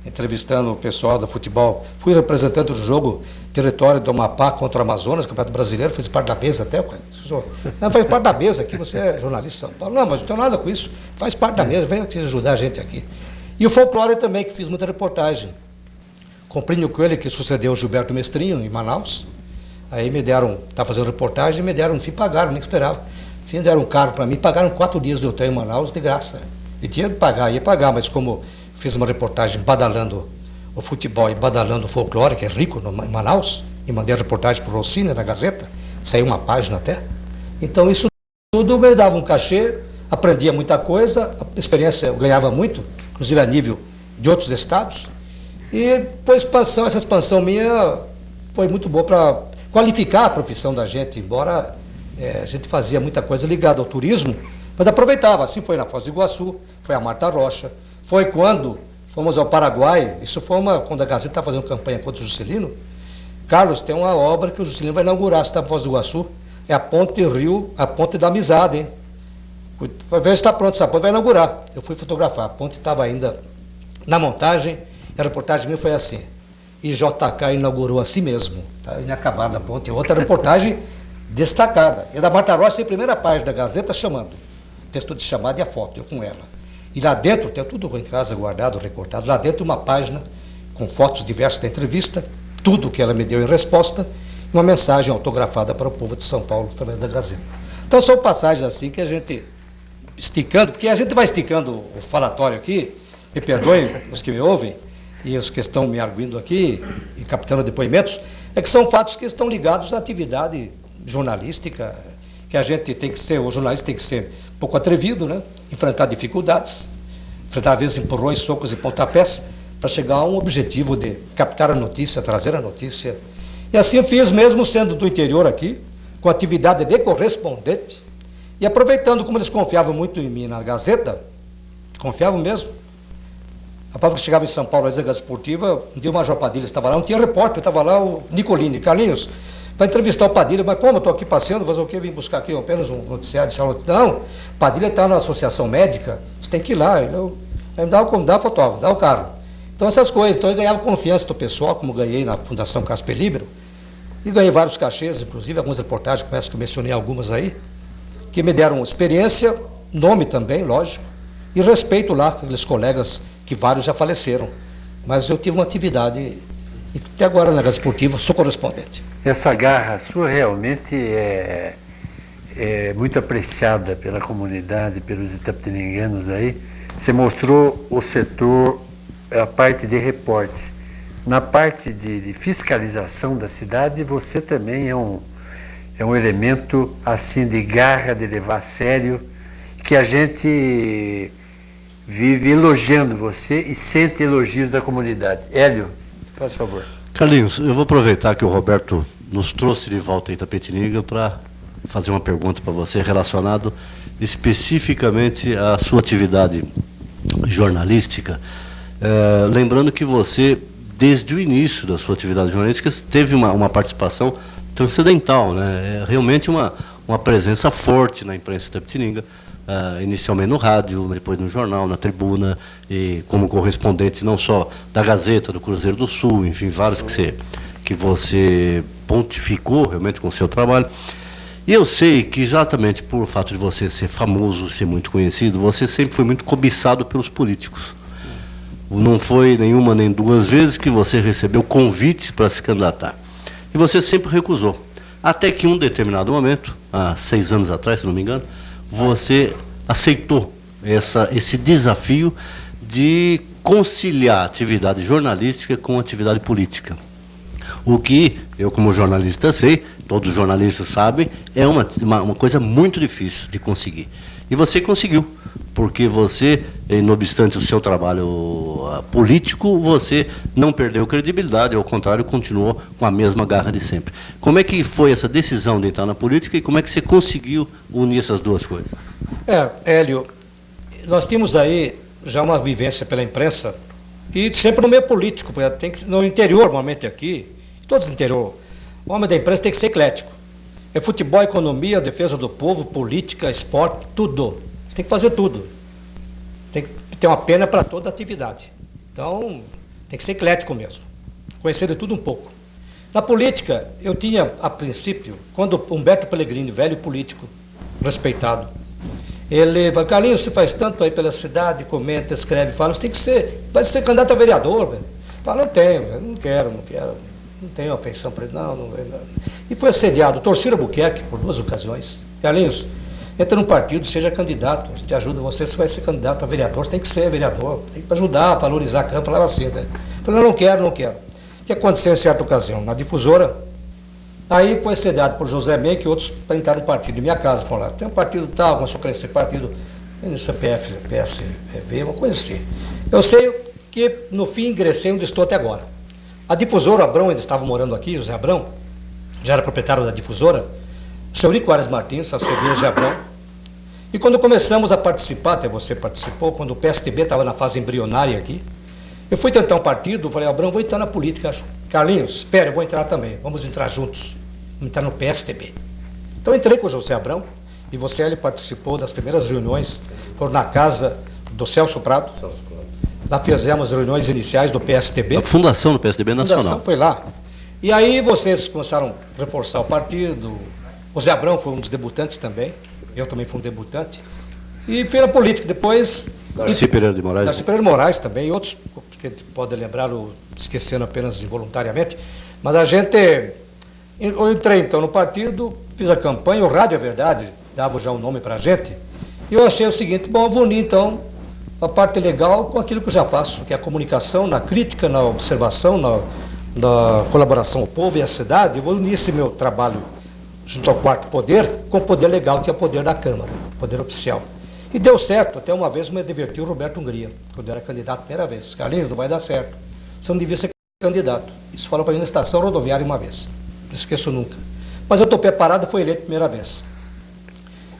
entrevistando o pessoal do futebol. Fui representante do jogo Território do Amapá contra o Amazonas, Campeonato Brasileiro, fiz parte da mesa até. Não, faz parte da mesa aqui, você é jornalista de São Paulo. Não, mas não tenho nada com isso, faz parte da mesa, vem aqui ajudar a gente aqui. E o folclore também, que fiz muita reportagem. Com Plínio Coelho, que sucedeu o Gilberto Mestrinho, em Manaus. Aí me deram, estava fazendo reportagem, me deram, enfim, pagaram, nem esperava. Enfim, deram um carro para mim, pagaram 4 dias de hotel em Manaus, de graça. E tinha de pagar, ia pagar, mas como fiz uma reportagem badalando o futebol e badalando o folclore, que é rico em Manaus, e mandei a reportagem para o Rossini, na Gazeta, saiu uma página até. Então isso tudo me dava um cachê, aprendia muita coisa, a experiência eu ganhava muito, inclusive a nível de outros estados. E essa expansão minha foi muito boa para qualificar a profissão da gente, embora a gente fazia muita coisa ligada ao turismo, mas aproveitava. Assim foi na Foz do Iguaçu, foi a Marta Rocha, foi quando fomos ao Paraguai, isso foi quando a Gazeta estava fazendo campanha contra o Juscelino. Carlos, tem uma obra que o Juscelino vai inaugurar, se está na Foz do Iguaçu, é a Ponte Rio, a Ponte da Amizade, hein? Vai ver se está pronto, essa ponte vai inaugurar. Eu fui fotografar, a ponte estava ainda na montagem. A reportagem minha foi assim, e JK inaugurou assim mesmo, tá inacabada a ponte. Outra reportagem destacada, é da Marta Rocha, em primeira página da Gazeta, chamando, texto de chamada e a foto, eu com ela. E lá dentro, tem tudo em casa guardado, recortado, lá dentro uma página com fotos diversas da entrevista, tudo que ela me deu em resposta, e uma mensagem autografada para o povo de São Paulo, através da Gazeta. Então são passagens assim que a gente, esticando, porque a gente vai esticando o falatório aqui, me perdoem os que me ouvem, e os que estão me arguindo aqui, e captando depoimentos, é que são fatos que estão ligados à atividade jornalística, que a gente tem que ser, o jornalista tem que ser um pouco atrevido, né? Enfrentar dificuldades, enfrentar às vezes empurrões, socos e pontapés, para chegar a um objetivo de captar a notícia, trazer a notícia. E assim eu fiz, mesmo sendo do interior aqui, com atividade de correspondente, e aproveitando como eles confiavam muito em mim na Gazeta, confiavam mesmo. A prova que chegava em São Paulo, a Gazeta Esportiva, um dia o Major Padilha estava lá, não tinha repórter, estava lá o Nicolini, Carlinhos, para entrevistar o Padilha, mas como eu estou aqui passeando, fazer o quê? Vim buscar aqui apenas um noticiário de Charlotte. Não, Padilha está na associação médica, você tem que ir lá, ele me dá o fotógrafo, dá o carro. Então essas coisas, então eu ganhava confiança do pessoal, como ganhei na Fundação Casper Libero, e ganhei vários cachês, inclusive algumas reportagens, começo que eu mencionei algumas aí, que me deram experiência, nome também, lógico, e respeito lá com aqueles colegas que vários já faleceram. Mas eu tive uma atividade, e até agora na Gazeta Esportiva, sou correspondente. Essa garra sua realmente é muito apreciada pela comunidade, pelos itapetininganos aí. Você mostrou o setor, a parte de repórter. Na parte de fiscalização da cidade, você também é um elemento assim de garra, de levar a sério, que a gente vive elogiando você e sente elogios da comunidade. Hélio, faz favor. Carlinhos, eu vou aproveitar que o Roberto nos trouxe de volta a Itapetininga para fazer uma pergunta para você relacionado especificamente à sua atividade jornalística. Lembrando que você, desde o início da sua atividade jornalística, teve uma participação transcendental, né? Realmente uma presença forte na imprensa itapetininga. Inicialmente no rádio, depois no jornal, na tribuna, e como correspondente não só da Gazeta, do Cruzeiro do Sul, enfim, vários que você pontificou realmente com o seu trabalho. E eu sei que exatamente por fato de você ser famoso, ser muito conhecido, você sempre foi muito cobiçado pelos políticos. Não foi nenhuma nem duas vezes que você recebeu convites para se candidatar. E você sempre recusou. Até que em um determinado momento, há 6 anos atrás, se não me engano, você aceitou esse desafio de conciliar a atividade jornalística com a atividade política. O que eu, como jornalista, sei, todos os jornalistas sabem, é uma coisa muito difícil de conseguir. E você conseguiu, porque você, não obstante o seu trabalho político, você não perdeu credibilidade, ao contrário, continuou com a mesma garra de sempre. Como é que foi essa decisão de entrar na política e como é que você conseguiu unir essas duas coisas? Hélio, nós tínhamos aí, já uma vivência pela imprensa e sempre no meio político, porque tem que, no interior, normalmente aqui, todos no interior, o homem da imprensa tem que ser eclético. É futebol, economia, defesa do povo, política, esporte, tudo. Você tem que fazer tudo. Tem que ter uma pena para toda atividade. Então, tem que ser eclético mesmo. Conhecer de tudo um pouco. Na política, eu tinha, a princípio, quando Humberto Pellegrini, velho político, respeitado, ele falou: Carlinhos, você faz tanto aí pela cidade, comenta, escreve, fala, você tem que ser, vai ser candidato a vereador, velho. Fala, não tenho, eu não quero, não tenho afeição para ele, não. E foi assediado, Torcida Albuquerque, por 2 ocasiões. Carlinhos, entra num partido, seja candidato, a gente ajuda você vai ser candidato a vereador, você tem que ser vereador, tem que ajudar a valorizar a Câmara, falava assim, né? Falei, não quero. O que aconteceu em certa ocasião? Na difusora, aí foi assediado por José Menck e outros para entrar no partido. Em minha casa, falaram, tem um partido tal, começou a crescer partido, PF, PSV, uma coisa assim. Eu sei que, no fim, ingressei onde estou até agora. A difusora, o Abrão, ainda estava morando aqui, o Zé Abrão, já era proprietário da difusora, o seu Rico Ares Martins, a cerveja Abrão. E quando começamos a participar, até você participou, quando o PSTB estava na fase embrionária aqui, eu fui tentar um partido, falei, Abrão, vou entrar na política. Carlinhos, espera, eu vou entrar também, vamos entrar juntos, vamos entrar no PSTB. Então eu entrei com o José Abrão, e você, ele participou das primeiras reuniões, foram na casa do Celso Prado, lá fizemos reuniões iniciais do PSTB. A fundação do PSTB Nacional. A fundação foi lá. E aí vocês começaram a reforçar o partido, o Zé Abrão foi um dos debutantes também, eu também fui um debutante, e fui na política depois. Darcy Pereira de Moraes. Darcy Pereira de Moraes também, e outros que a gente pode lembrar, esquecendo apenas involuntariamente, mas a gente, eu entrei então no partido, fiz a campanha, o Rádio é Verdade, dava já um nome para a gente, e eu achei o seguinte, bom, eu vou unir então a parte legal com aquilo que eu já faço, que é a comunicação, na crítica, na observação, na colaboração ao povo e à cidade, eu vou unir esse meu trabalho junto ao quarto poder com o poder legal, que é o poder da Câmara, o poder oficial. E deu certo, até uma vez me divertiu o Roberto Hungria, quando eu era candidato a primeira vez. Carlinhos, não vai dar certo, você não devia ser candidato. Isso falou para mim na estação rodoviária uma vez, não esqueço nunca. Mas eu estou preparado e fui eleito a primeira vez.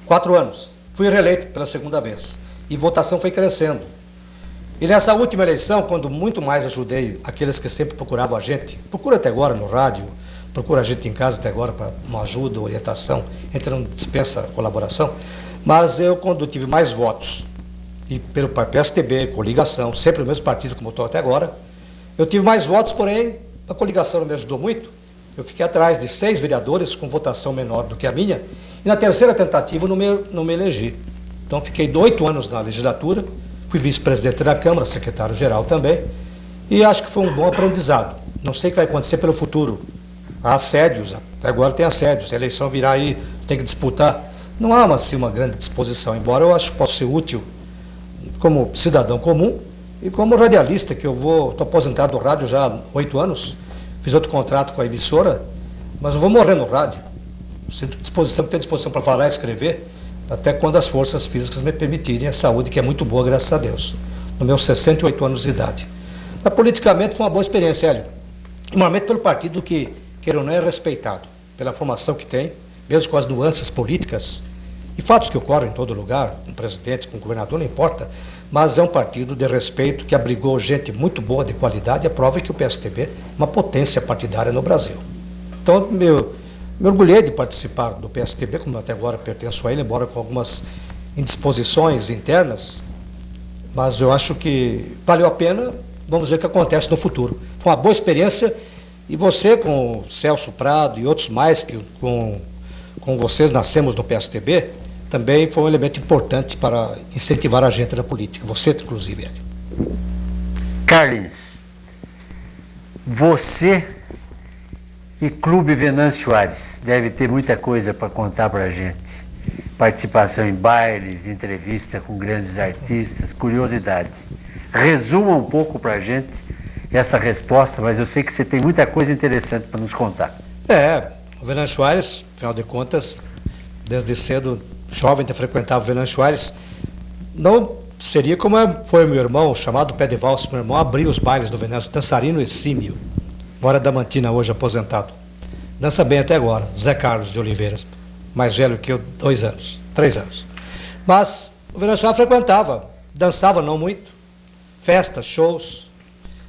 4 anos, fui reeleito pela segunda vez. E votação foi crescendo. E nessa última eleição, quando muito mais ajudei aqueles que sempre procuravam a gente, procura até agora no rádio, procura a gente em casa até agora para uma ajuda, orientação, a gente não dispensa colaboração, mas eu, quando tive mais votos, e pelo PSTB, coligação, sempre o mesmo partido como eu estou até agora, eu tive mais votos, porém a coligação não me ajudou muito. Eu fiquei atrás de 6 vereadores com votação menor do que a minha, e na terceira tentativa não me elegi. Então fiquei 8 anos na legislatura, fui vice-presidente da Câmara, secretário-geral também, e acho que foi um bom aprendizado. Não sei o que vai acontecer pelo futuro. Há assédios, até agora tem assédios, a eleição virá aí, você tem que disputar. Não há assim, uma grande disposição, embora eu acho que possa ser útil como cidadão comum e como radialista, que estou aposentado do rádio já há 8 anos, fiz outro contrato com a emissora, mas eu vou morrer no rádio. Tenho disposição para falar e escrever, até quando as forças físicas me permitirem, a saúde, que é muito boa, graças a Deus, nos meus 68 anos de idade. Mas politicamente foi uma boa experiência, Hélio. Normalmente pelo partido que, queira ou não, é respeitado, pela formação que tem, mesmo com as nuances políticas e fatos que ocorrem em todo lugar, com o presidente, com o governador, não importa, mas é um partido de respeito que abrigou gente muito boa, de qualidade, e a prova é que o PSTB é uma potência partidária no Brasil. Então, me orgulhei de participar do PSTB, como até agora pertenço a ele, embora com algumas indisposições internas, mas eu acho que valeu a pena, vamos ver o que acontece no futuro. Foi uma boa experiência, e você, com o Celso Prado e outros mais, que com vocês nascemos no PSTB, também foi um elemento importante para incentivar a gente na política, você inclusive. Carlinhos, você e Clube Venâncio Aires deve ter muita coisa para contar para a gente. Participação em bailes, entrevista com grandes artistas, curiosidade. Resuma um pouco para a gente essa resposta, mas eu sei que você tem muita coisa interessante para nos contar. O Venâncio Aires, afinal de contas, desde cedo, jovem, de frequentar o Venâncio Aires, não seria como foi o meu irmão, chamado Pé de Valsa. Meu irmão abriu os bailes do Venâncio, dançarino exímio, mora da Mantina, hoje aposentado. Dança bem até agora, Zé Carlos de Oliveira, mais velho que eu, 3 anos. Mas o Venâncio Aires frequentava, dançava não muito, festas, shows,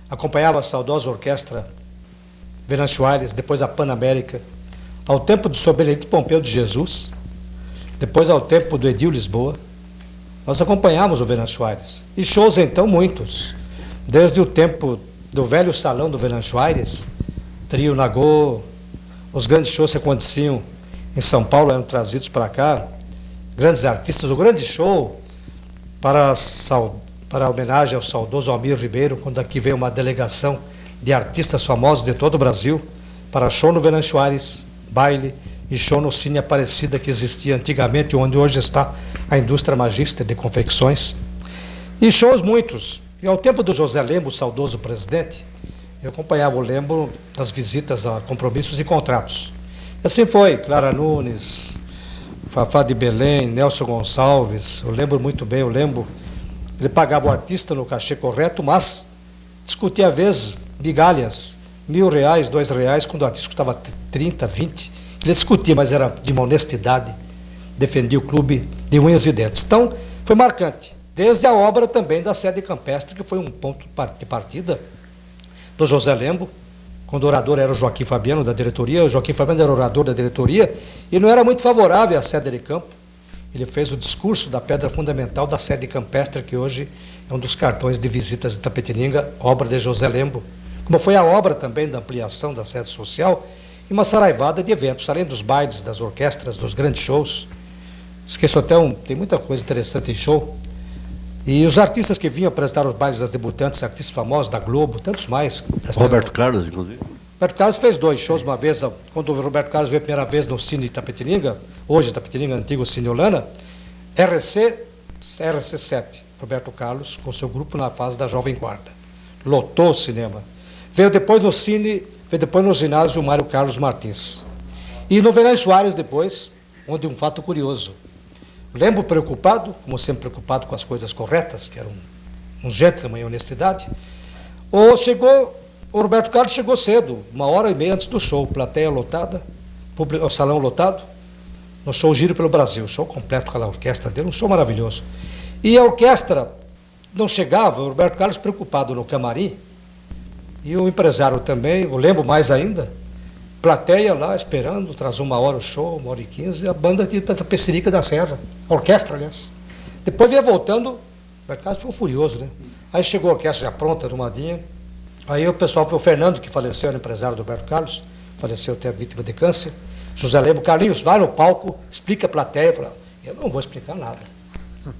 acompanhava a saudosa orquestra Venâncio Aires, depois a Panamérica, ao tempo do Sr. Benedito Pompeu de Jesus, depois ao tempo do Edil Lisboa. Nós acompanhávamos o Venâncio Aires. E shows, então, muitos. Desde o tempo do velho salão do Venâncio Aires, Trio Nagô, os grandes shows que aconteciam em São Paulo eram trazidos para cá, grandes artistas, o grande show para a homenagem ao saudoso Almir Ribeiro, quando aqui veio uma delegação de artistas famosos de todo o Brasil, para show no Venâncio Aires, baile e show no Cine Aparecida, que existia antigamente, onde hoje está a indústria Magista de confecções. E shows muitos. E ao tempo do José Lembo, o saudoso presidente, eu acompanhava o Lembo nas visitas a compromissos e contratos. E assim foi, Clara Nunes, Fafá de Belém, Nelson Gonçalves, eu lembro muito bem, eu lembro. Ele pagava o artista no cachê correto, mas discutia às vezes migalhas, R$1.000, R$2, quando o artista custava 30, 20. Ele discutia, mas era de uma honestidade, defendia o clube de unhas e dentes. Então, foi marcante. Desde a obra também da sede campestre, que foi um ponto de partida do José Lembo, quando o orador era o Joaquim Fabiano, da diretoria. O Joaquim Fabiano era orador da diretoria e não era muito favorável à sede de campo. Ele fez o discurso da pedra fundamental da sede campestre, que hoje é um dos cartões de visitas de Itapetininga, obra de José Lembo. Como foi a obra também da ampliação da sede social e uma saraivada de eventos, além dos bailes, das orquestras, dos grandes shows. Esqueço até tem muita coisa interessante em show. E os artistas que vinham apresentar os bailes das debutantes, artistas famosos da Globo, tantos mais. Roberto Carlos, inclusive. Roberto Carlos fez 2 shows uma vez, quando o Roberto Carlos veio a primeira vez no Cine Itapetininga, hoje Itapetininga, antigo Cine Holana, RC7, Roberto Carlos, com seu grupo na fase da Jovem Guarda. Lotou o cinema. Veio depois no Cine, veio depois no ginásio Mário Carlos Martins. E no Venâncio Aires depois, onde um fato curioso. Lembro preocupado, como sempre preocupado com as coisas corretas, que era um gentleman em honestidade, o Roberto Carlos chegou cedo, 1h30 antes do show, plateia lotada, o salão lotado, no show Giro pelo Brasil, show completo com aquela orquestra dele, um show maravilhoso. E a orquestra não chegava, o Roberto Carlos preocupado no camarim, e o empresário também, eu lembro mais ainda, plateia lá esperando, atrasou 1h o show, 1h15, a banda de Tapecerica da Serra, a orquestra, aliás. Depois vinha voltando, o Roberto Carlos ficou furioso, né? Aí chegou a orquestra já pronta, arrumadinha. Aí o pessoal foi o Fernando, que faleceu, era empresário do Roberto Carlos, faleceu até vítima de câncer. José Lembo, Carlinhos, vai no palco, explica a plateia. Eu falei, eu não vou explicar nada.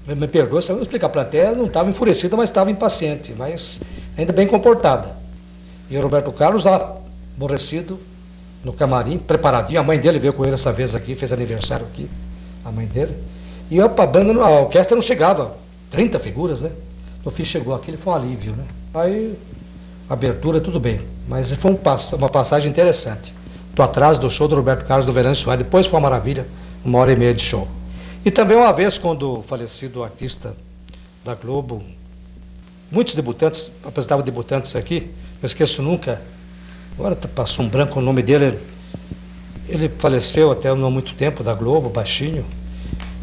Me perdoa, se eu não explicar a plateia, não estava enfurecida, mas estava impaciente, mas ainda bem comportada. E o Roberto Carlos, lá, aborrecido, no camarim, preparadinho. A mãe dele veio com ele essa vez aqui, fez aniversário aqui, a mãe dele. E a banda, a orquestra não chegava, 30 figuras, né? No fim chegou aqui, foi um alívio, né? Aí, abertura, tudo bem, mas foi uma passagem interessante. Estou atrás do show do Roberto Carlos do Venâncio Aires, depois foi uma maravilha, 1h30 de show. E também uma vez, quando o falecido artista da Globo, muitos debutantes, apresentavam debutantes aqui, eu esqueço nunca, agora passou um branco o nome dele, ele faleceu até não há muito tempo, da Globo, baixinho,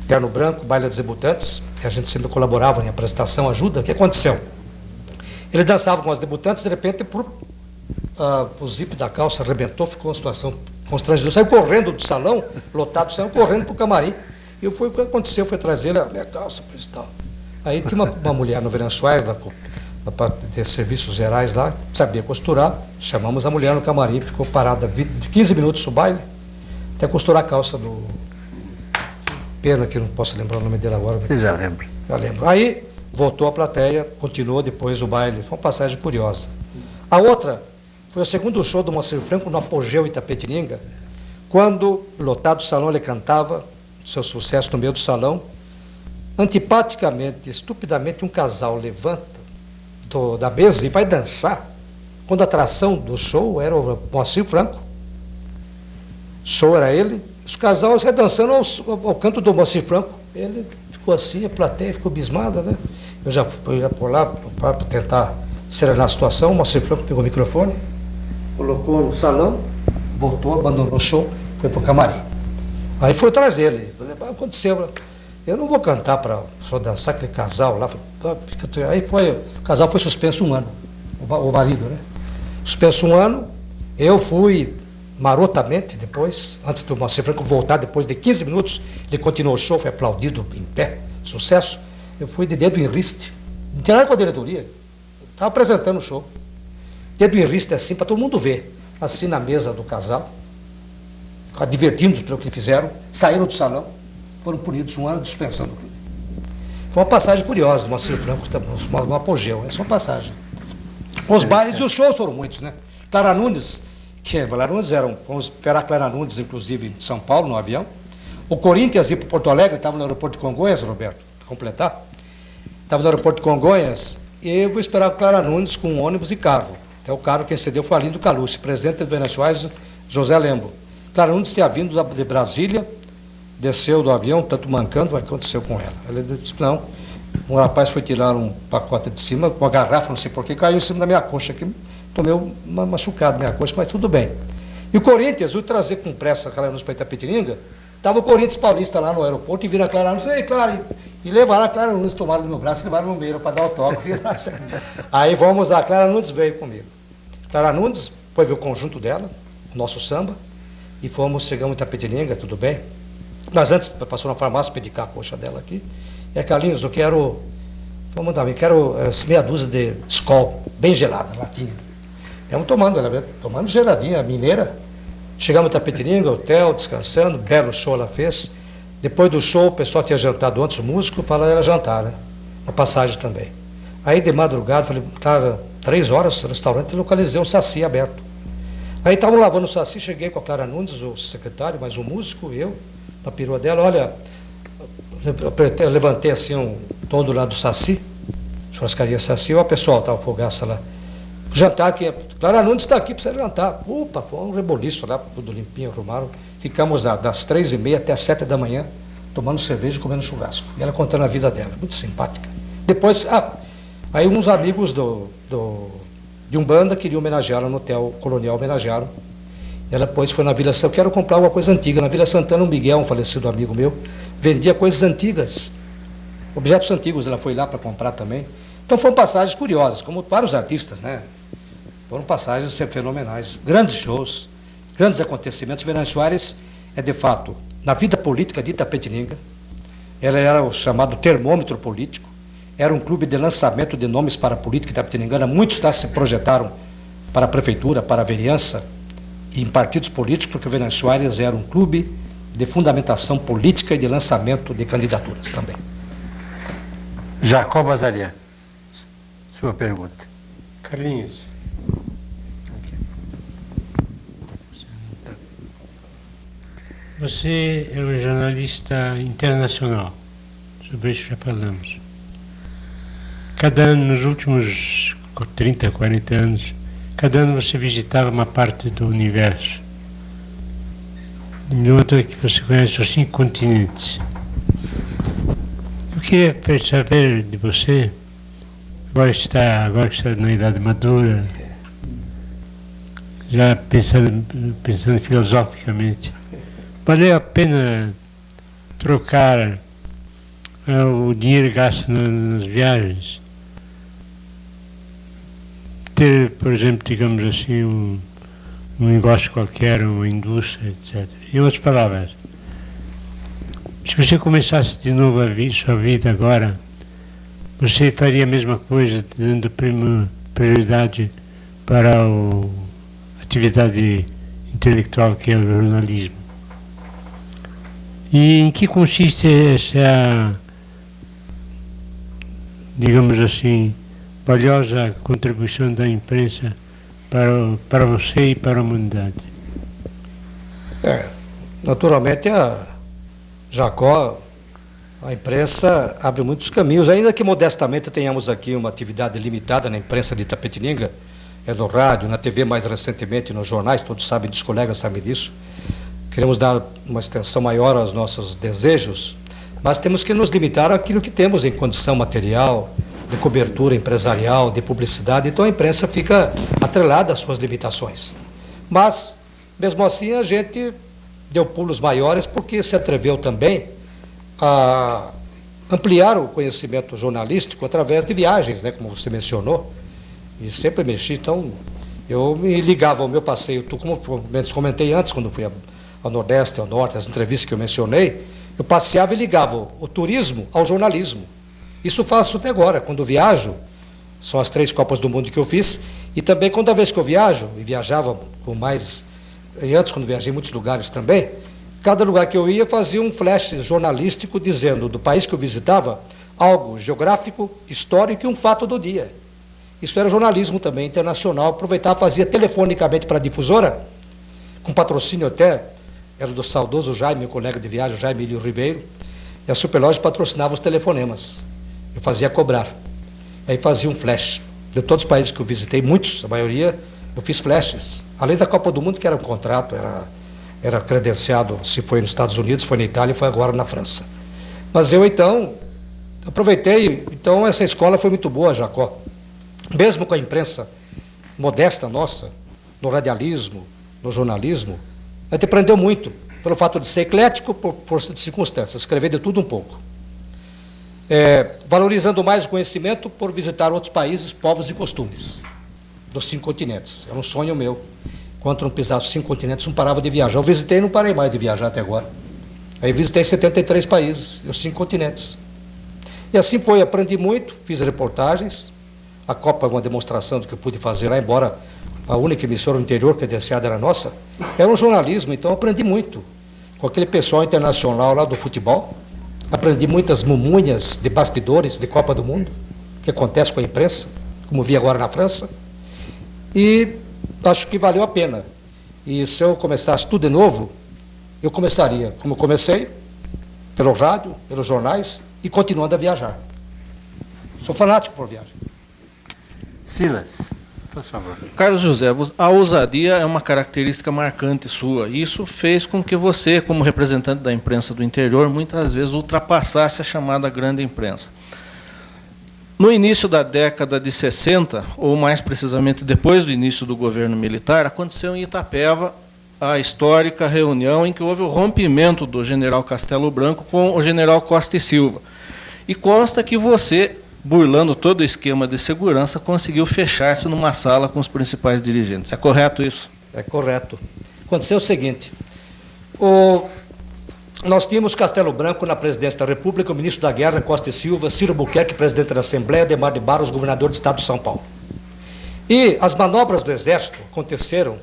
terno branco, baile dos debutantes, que a gente sempre colaborava em apresentação, ajuda. O que aconteceu? Ele dançava com as debutantes, de repente, o zip da calça arrebentou, ficou uma situação constrangedora. Saiu correndo do salão, lotado, saiu correndo para o camarim. E o que aconteceu foi trazer ele, a minha calça, coisa e tal. Aí tinha uma mulher no Venâncio Aires, da parte de serviços gerais lá, sabia costurar, chamamos a mulher no camarim, ficou parada 15 minutos no baile, até costurar a calça do... Pena que eu não posso lembrar o nome dele agora. Você já lembra? Já lembro. Aí voltou a plateia, continuou depois o baile, foi uma passagem curiosa. A outra foi o segundo show do Moacir Franco no Apogeu Itapetininga, quando, lotado o salão, ele cantava seu sucesso no meio do salão. Antipaticamente, estupidamente, um casal levanta da mesa e vai dançar, quando a atração do show era o Moacir Franco. O show era ele, os casais saíram dançando ao canto do Moacir Franco. Ele ficou assim, a plateia ficou abismada, né? Eu já fui por lá para tentar serenar a situação. O Moacir Franco pegou o microfone, colocou no salão, voltou, abandonou o show, foi para o camarim. Aí foi atrás dele. Falei, aconteceu. eu não vou cantar para só dançar aquele casal lá. Aí o casal foi suspenso 1 ano, o marido, né? Suspenso 1 ano, eu fui marotamente depois, antes do Moacir Franco voltar, depois de 15 minutos, ele continuou o show, foi aplaudido em pé, sucesso. Eu fui de dedo em riste, não tinha nada com a diretoria, estava apresentando o show. Dedo em riste assim, para todo mundo ver, assim na mesa do casal, advertindo pelo que fizeram, saíram do salão, foram punidos 1 ano de suspensão do clube. Foi uma passagem curiosa do Moacir Franco, um apogeu, essa é uma passagem. Os bailes e os shows foram muitos, né? Clara Nunes, vamos esperar a Clara Nunes, inclusive, em São Paulo, no avião. O Corinthians ia para Porto Alegre, estava no aeroporto de Congonhas, Roberto, para completar. Estava no aeroporto de Congonhas, e eu vou esperar a Clara Nunes com ônibus e carro. Até o carro quem cedeu foi Arlindo Calucci, presidente do Venezuela, José Lembo. Clara Nunes tinha vindo de Brasília, desceu do avião, tanto mancando, o que aconteceu com ela? Ela disse que não. Um rapaz foi tirar um pacote de cima, com uma garrafa, não sei porquê, caiu em cima da minha coxa aqui. Tomei uma machucada na minha coxa, mas tudo bem. E o Corinthians, eu trazer com pressa a Clara Nunes para Itapetininga, estava o Corinthians Paulista lá no aeroporto e viram a Clara Nunes, ei, Clara, e levaram a Clara Nunes, tomaram do meu braço e levaram no meio para dar autógrafo. Aí vamos lá, a Clara Nunes veio comigo. Clara Nunes foi ver o conjunto dela, o nosso samba, e chegamos em Itapetininga, tudo bem. Mas antes, passou na farmácia, pedi a coxa dela aqui. E Carlinhos, eu quero, vamos mandar, eu quero meia dúzia de Skol, bem gelada, latinha. Estamos tomando, tomando geladinha, mineira. Chegamos em Itapetininga, hotel, descansando, belo show ela fez. Depois do show, o pessoal tinha jantado antes, o músico, falaram era jantar, né? Uma passagem também. Aí de madrugada, falei, cara, 3 horas, restaurante, localizei um saci aberto. Aí estavam lavando o saci, cheguei com a Clara Nunes, o secretário, mais um músico, eu, na perua dela, olha, eu levantei assim um todo lá do saci, churrascaria saci, ó, pessoal, estava fogaça lá. Jantar aqui, Clara Nunes está aqui para você jantar. Opa, foi um reboliço lá, tudo limpinho, arrumaram. Ficamos lá das 3h30 até 7 da manhã, tomando cerveja e comendo churrasco. E ela contando a vida dela, muito simpática. Depois, aí uns amigos de Umbanda queriam homenageá-la no Hotel Colonial, homenagearam. Ela depois foi na Vila Santana, eu quero comprar alguma coisa antiga. Na Vila Santana, o Miguel, um falecido amigo meu, vendia coisas antigas, objetos antigos, ela foi lá para comprar também. Então foram passagens curiosas, como vários artistas, né? Foram passagens sempre fenomenais, grandes shows, grandes acontecimentos. Venâncio Soares é, de fato, na vida política de Itapetininga, ela era o chamado termômetro político, era um clube de lançamento de nomes para a política itapetiningana. Muitos lá se projetaram para a prefeitura, para a vereança e em partidos políticos, porque o Venâncio Soares era um clube de fundamentação política e de lançamento de candidaturas também. Jacó Bazarian, sua pergunta. Carlinhos, você é um jornalista internacional, sobre isso já falamos. Cada ano, nos últimos 30, 40 anos, cada ano você visitava uma parte do universo. De modo que você conhece os 5 continentes. Eu queria saber de você, agora que está na idade madura, já pensando filosoficamente, valeu a pena trocar o dinheiro gasto nas viagens? Ter, por exemplo, digamos assim, um negócio qualquer, uma indústria, etc. Em outras palavras, se você começasse de novo sua vida agora, você faria a mesma coisa, dando prioridade para a atividade intelectual que é o jornalismo. E em que consiste essa, digamos assim, valiosa contribuição da imprensa para você e para a humanidade? Naturalmente, Jacó, a imprensa abre muitos caminhos, ainda que modestamente tenhamos aqui uma atividade limitada na imprensa de Itapetininga, no rádio, na TV mais recentemente, nos jornais, todos sabem, os colegas sabem disso. Queremos dar uma extensão maior aos nossos desejos, mas temos que nos limitar àquilo que temos em condição material, de cobertura empresarial, de publicidade, então a imprensa fica atrelada às suas limitações. Mas, mesmo assim, a gente deu pulos maiores porque se atreveu também a ampliar o conhecimento jornalístico através de viagens, né, como você mencionou, e sempre mexi. Então, eu me ligava ao meu passeio, como comentei antes, quando fui ao Nordeste, ao Norte, as entrevistas que eu mencionei, eu passeava e ligava o turismo ao jornalismo. Isso faço até agora, quando viajo, são as 3 Copas do Mundo que eu fiz, e também quando a vez que eu viajo, e viajava com mais, e antes quando viajei em muitos lugares também, cada lugar que eu ia fazia um flash jornalístico dizendo do país que eu visitava algo geográfico, histórico e um fato do dia. Isso era jornalismo também internacional, aproveitava, fazia telefonicamente para a difusora, com patrocínio até, era do saudoso Jaime, meu colega de viagem, Jaime Ilho Ribeiro, e a Superloja patrocinava os telefonemas. Eu fazia cobrar. Aí fazia um flash. De todos os países que eu visitei, muitos, a maioria, eu fiz flashes. Além da Copa do Mundo, que era um contrato, era credenciado, se foi nos Estados Unidos, foi na Itália e foi agora na França. Mas eu, então, aproveitei. Então, essa escola foi muito boa, Jacó. Mesmo com a imprensa modesta nossa, no radialismo, no jornalismo, a gente aprendeu muito, pelo fato de ser eclético, por força de circunstâncias, escrever de tudo um pouco. Valorizando mais o conhecimento por visitar outros países, povos e costumes dos 5 continentes. Era um sonho meu. Enquanto não pisava os 5 continentes, não parava de viajar. Eu visitei e não parei mais de viajar até agora. Aí visitei 73 países, os 5 continentes. E assim foi, aprendi muito, fiz reportagens. A Copa é uma demonstração do que eu pude fazer lá, embora a única emissora no interior credenciada era nossa. Era um jornalismo, então aprendi muito. Com aquele pessoal internacional lá do futebol, aprendi muitas mumunhas de bastidores de Copa do Mundo, que acontece com a imprensa, como vi agora na França. E acho que valeu a pena. E se eu começasse tudo de novo, eu começaria, como eu comecei, pelo rádio, pelos jornais, e continuando a viajar. Sou fanático por viagem. Silas, por favor. Carlos José, a ousadia é uma característica marcante sua. Isso fez com que você, como representante da imprensa do interior, muitas vezes ultrapassasse a chamada grande imprensa. No início da década de 60, ou mais precisamente depois do início do governo militar, aconteceu em Itapeva a histórica reunião em que houve o rompimento do general Castelo Branco com o general Costa e Silva. E consta que você, burlando todo o esquema de segurança, conseguiu fechar-se numa sala com os principais dirigentes. É correto isso? É correto. Aconteceu o seguinte, nós tínhamos Castelo Branco na presidência da República, o ministro da Guerra, Costa e Silva, Ciro Buquerque, presidente da Assembleia, Ademar de Barros, governador do estado de São Paulo. E as manobras do Exército aconteceram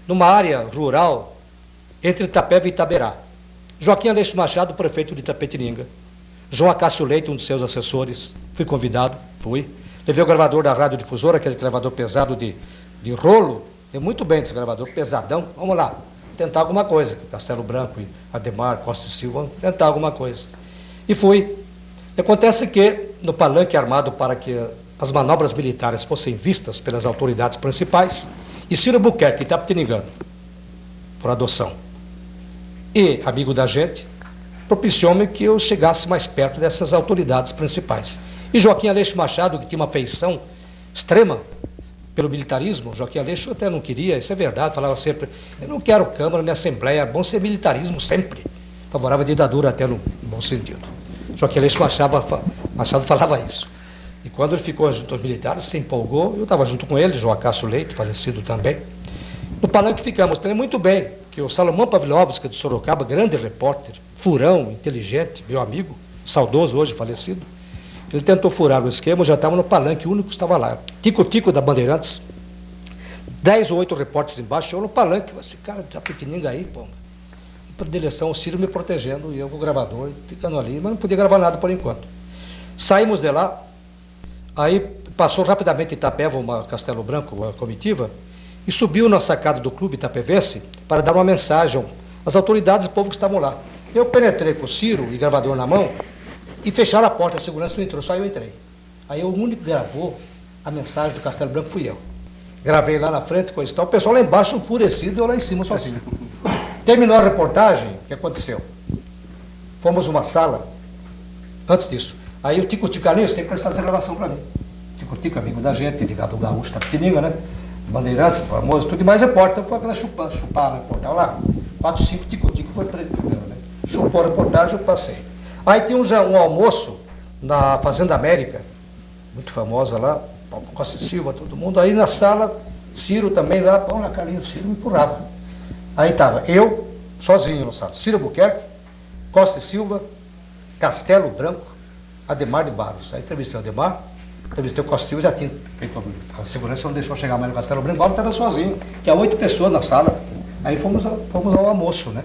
numa área rural entre Itapeva e Itaberá. Joaquim Aleixo Machado, prefeito de Itapetininga. João Acácio Leite, um dos seus assessores, fui convidado, fui. Levei o gravador da radiodifusora, aquele gravador pesado de rolo, é muito bem esse gravador, pesadão, vamos lá, tentar alguma coisa. Castelo Branco e Ademar, Costa e Silva, tentar alguma coisa. E fui. Acontece que, no palanque armado para que as manobras militares fossem vistas pelas autoridades principais, e Ciro Buquerque, Itapetiningano, por adoção, e amigo da gente, propiciou-me que eu chegasse mais perto dessas autoridades principais. E Joaquim Aleixo Machado, que tinha uma afeição extrema pelo militarismo, Joaquim Aleixo até não queria, isso é verdade, falava sempre, eu não quero Câmara nem Assembleia, é bom ser militarismo sempre. Favorável a ditadura até no bom sentido. Joaquim Aleixo Machado falava isso. E quando ele ficou junto aos militares, se empolgou, eu estava junto com ele, João Acácio Leite, falecido também. No palanque ficamos, também muito bem, que o Salomão Pavlovski, de Sorocaba, grande repórter, furão, inteligente, meu amigo, saudoso hoje, falecido, ele tentou furar o esquema, já estava no palanque, o único que estava lá. Tico-tico da Bandeirantes, 10 ou 8 repórteres embaixo, eu no palanque, esse cara de Tapetininga aí, pô. Predileção, o Ciro me protegendo, e eu com o gravador, ficando ali, mas não podia gravar nada por enquanto. Saímos de lá, aí passou rapidamente Itapeva, uma Castelo Branco, uma comitiva, e subiu na sacada do clube itapevense para dar uma mensagem às autoridades e povo que estavam lá. Eu penetrei com o Ciro e gravador na mão e fecharam a porta, a segurança não entrou, só eu entrei. Aí o único que gravou a mensagem do Castelo Branco fui eu. Gravei lá na frente, coisa e tal, o pessoal lá embaixo enfurecido e eu lá em cima sozinho. Terminou a reportagem, o que aconteceu? Fomos numa sala, antes disso, aí o Tico-Tico, Carlinhos, tem que prestar essa gravação para mim. Tico-Tico, amigo da gente, ligado ao Gaúcho, Tapetininga, né? Bandeirantes, famoso, tudo mais, repórter, foi aquela chupar a reportagem. Olha lá, 4, 5, Tico-Tico foi preto primeiro, né? Chupou a reportagem, eu passei. Aí tinha um almoço na Fazenda América, muito famosa lá, Paulo Costa e Silva, todo mundo. Aí na sala, Ciro também lá, Paulo Carlinhos, Ciro me empurrava. Aí estava eu, sozinho no sala, Ciro Buquerque, Costa e Silva, Castelo Branco, Adhemar de Barros. Aí entrevistei o Adhemar, entrevistei o Costa e Silva, já tinha feito a segurança, não deixou chegar mais no Castelo Branco, o estava sozinho, tinha 8 pessoas na sala. Aí fomos ao almoço, né?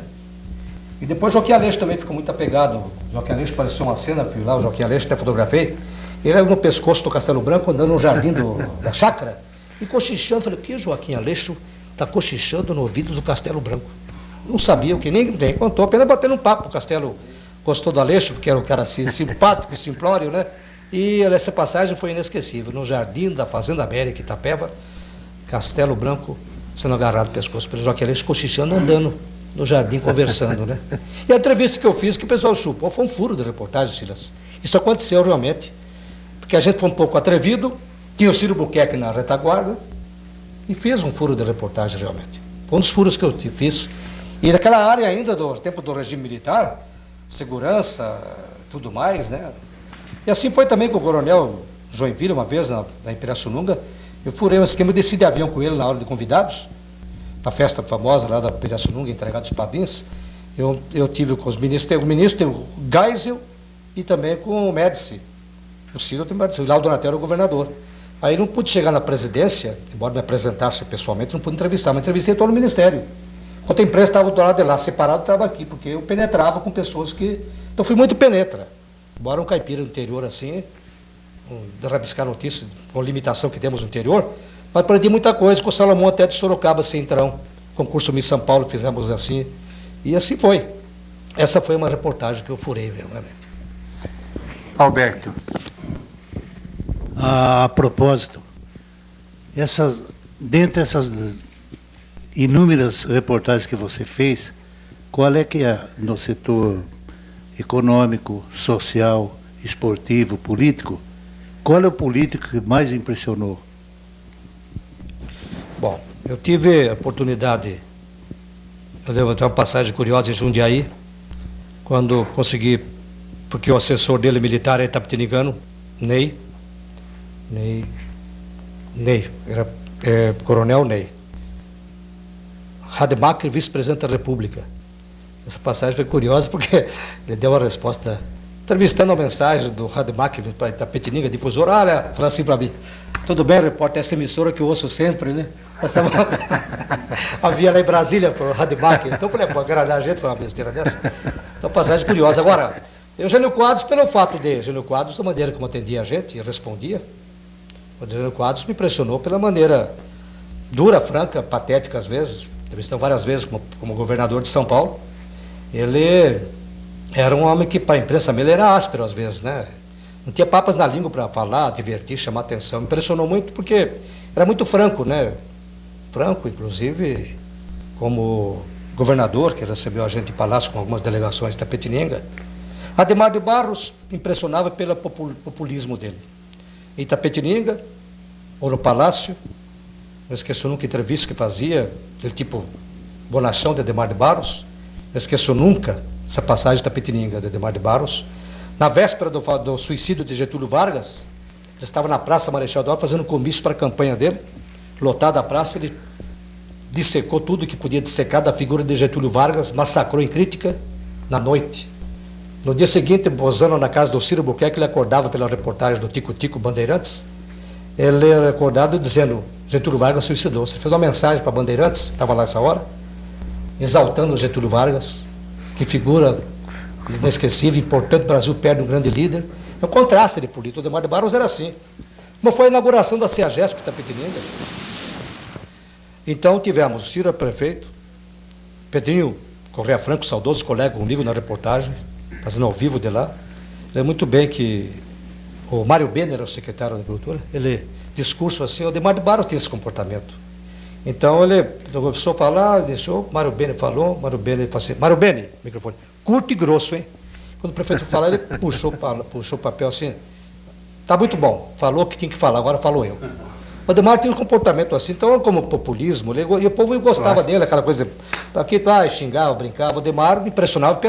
E depois o Joaquim Aleixo também ficou muito apegado. O Joaquim Aleixo apareceu uma cena, fui lá, o Joaquim Aleixo até fotografei, ele no pescoço do Castelo Branco, andando no jardim da chácara, e cochichando. Falei, o que o Joaquim Aleixo está cochichando no ouvido do Castelo Branco? Não sabia o que, nem contou, apenas batendo um papo. O Castelo gostou do Aleixo, porque era um cara assim, simpático e simplório, né? E essa passagem foi inesquecível. No jardim da Fazenda América, Itapeva, Castelo Branco sendo agarrado no pescoço pelo Joaquim Aleixo, cochichando, andando no jardim, conversando, né? E a entrevista que eu fiz, que o pessoal chupou, foi um furo de reportagem, Silas. Isso aconteceu realmente, porque a gente foi um pouco atrevido, tinha o Ciro Buquerque na retaguarda, e fez um furo de reportagem realmente. Foi um dos furos que eu fiz. E naquela área ainda do tempo do regime militar, segurança, tudo mais, né? E assim foi também com o coronel Joinville, uma vez, na Pirassununga. Eu furei um esquema, desci de avião com ele na hora de convidados, na festa famosa lá da Pirassununga, entregado os padrinhos. Eu tive com os ministros, o ministro Geisel e também com o Médici. O Ciro tem Médici, o Laudo Donatello, o governador. Aí não pude chegar na presidência, embora me apresentasse pessoalmente, não pude entrevistar, mas entrevistei todo o ministério. Enquanto a imprensa estava do lado de lá, separado, estava aqui, porque eu penetrava com pessoas que... Então fui muito penetra. Embora um caipira do interior assim, de rabiscar notícias, com limitação que temos no interior, mas aprendi muita coisa com o Salomão até de Sorocaba, Centrão, concurso Miss São Paulo, fizemos assim, e assim foi. Essa foi uma reportagem que eu furei, realmente. Alberto. A propósito, dentre essas inúmeras reportagens que você fez, qual é que é no setor econômico, social, esportivo, político, qual é o político que mais lhe impressionou? Bom, eu tive a oportunidade, eu levantei uma passagem curiosa em Jundiaí, quando consegui, porque o assessor dele militar era itapetinigano, Ney, era coronel Ney. Rademacher, vice-presidente da República. Essa passagem foi curiosa porque ele deu a resposta, entrevistando a mensagem do Rademacher para Itapetininga, difusor, olha, falou assim para mim, tudo bem, repórter, essa emissora que eu ouço sempre, né? Havia lá em Brasília para o Rademacher, então eu falei, para agradar a gente, foi uma besteira dessa. Então, passagem curiosa. Agora, Eugênio Quadros, pelo fato de Eugênio Quadros, da maneira como atendia a gente e respondia, o Eugênio Quadros me impressionou pela maneira dura, franca, patética às vezes, entrevistando várias vezes como governador de São Paulo. Ele era um homem que, para a imprensa, ele era áspero às vezes, né? Não tinha papas na língua para falar, divertir, chamar atenção. Me impressionou muito porque era muito franco, né? Franco, inclusive, como governador, que recebeu a gente em palácio com algumas delegações da Itapetininga. Adhemar de Barros impressionava pelo populismo dele. Em Itapetininga, ou no palácio, não esqueço nunca a entrevista que fazia, aquele tipo bonachão de Adhemar de Barros. Não esqueço nunca essa passagem de Itapetininga, de Adhemar de Barros. Na véspera do suicídio de Getúlio Vargas, ele estava na Praça Marechal Deodoro fazendo um comício para a campanha dele. Lotada a praça, ele dissecou tudo que podia dissecar da figura de Getúlio Vargas, massacrou em crítica na noite. No dia seguinte, posando na casa do Ciro Buquerque, ele acordava pela reportagem do Tico Tico Bandeirantes, ele era acordado dizendo, Getúlio Vargas suicidou. Você fez uma mensagem para Bandeirantes, estava lá essa hora, exaltando o Getúlio Vargas, que figura inesquecível, importante, o Brasil perde um grande líder. É o contraste de político. O Adhemar de Barros era assim. Como foi a inauguração da CEAGESP Itapetininga. Então tivemos o Ciro prefeito, Pedrinho Correia Franco, saudoso colega comigo na reportagem, fazendo ao vivo de lá. É muito bem que o Mário Benner era o secretário da Agricultura, ele discurso assim, o Adhemar de Barros tinha esse comportamento. Então ele começou a falar, deixou, Mário Benner falou, Mário Benner falou assim, Mário Benner, microfone, curto e grosso, hein? Quando o prefeito falou, ele puxou o papel assim, tá muito bom, falou o que tinha que falar, agora falou eu. O Adhemar tinha um comportamento assim, então como populismo, e o povo gostava dele, aquela coisa, aqui xingava, brincava, o Adhemar me impressionava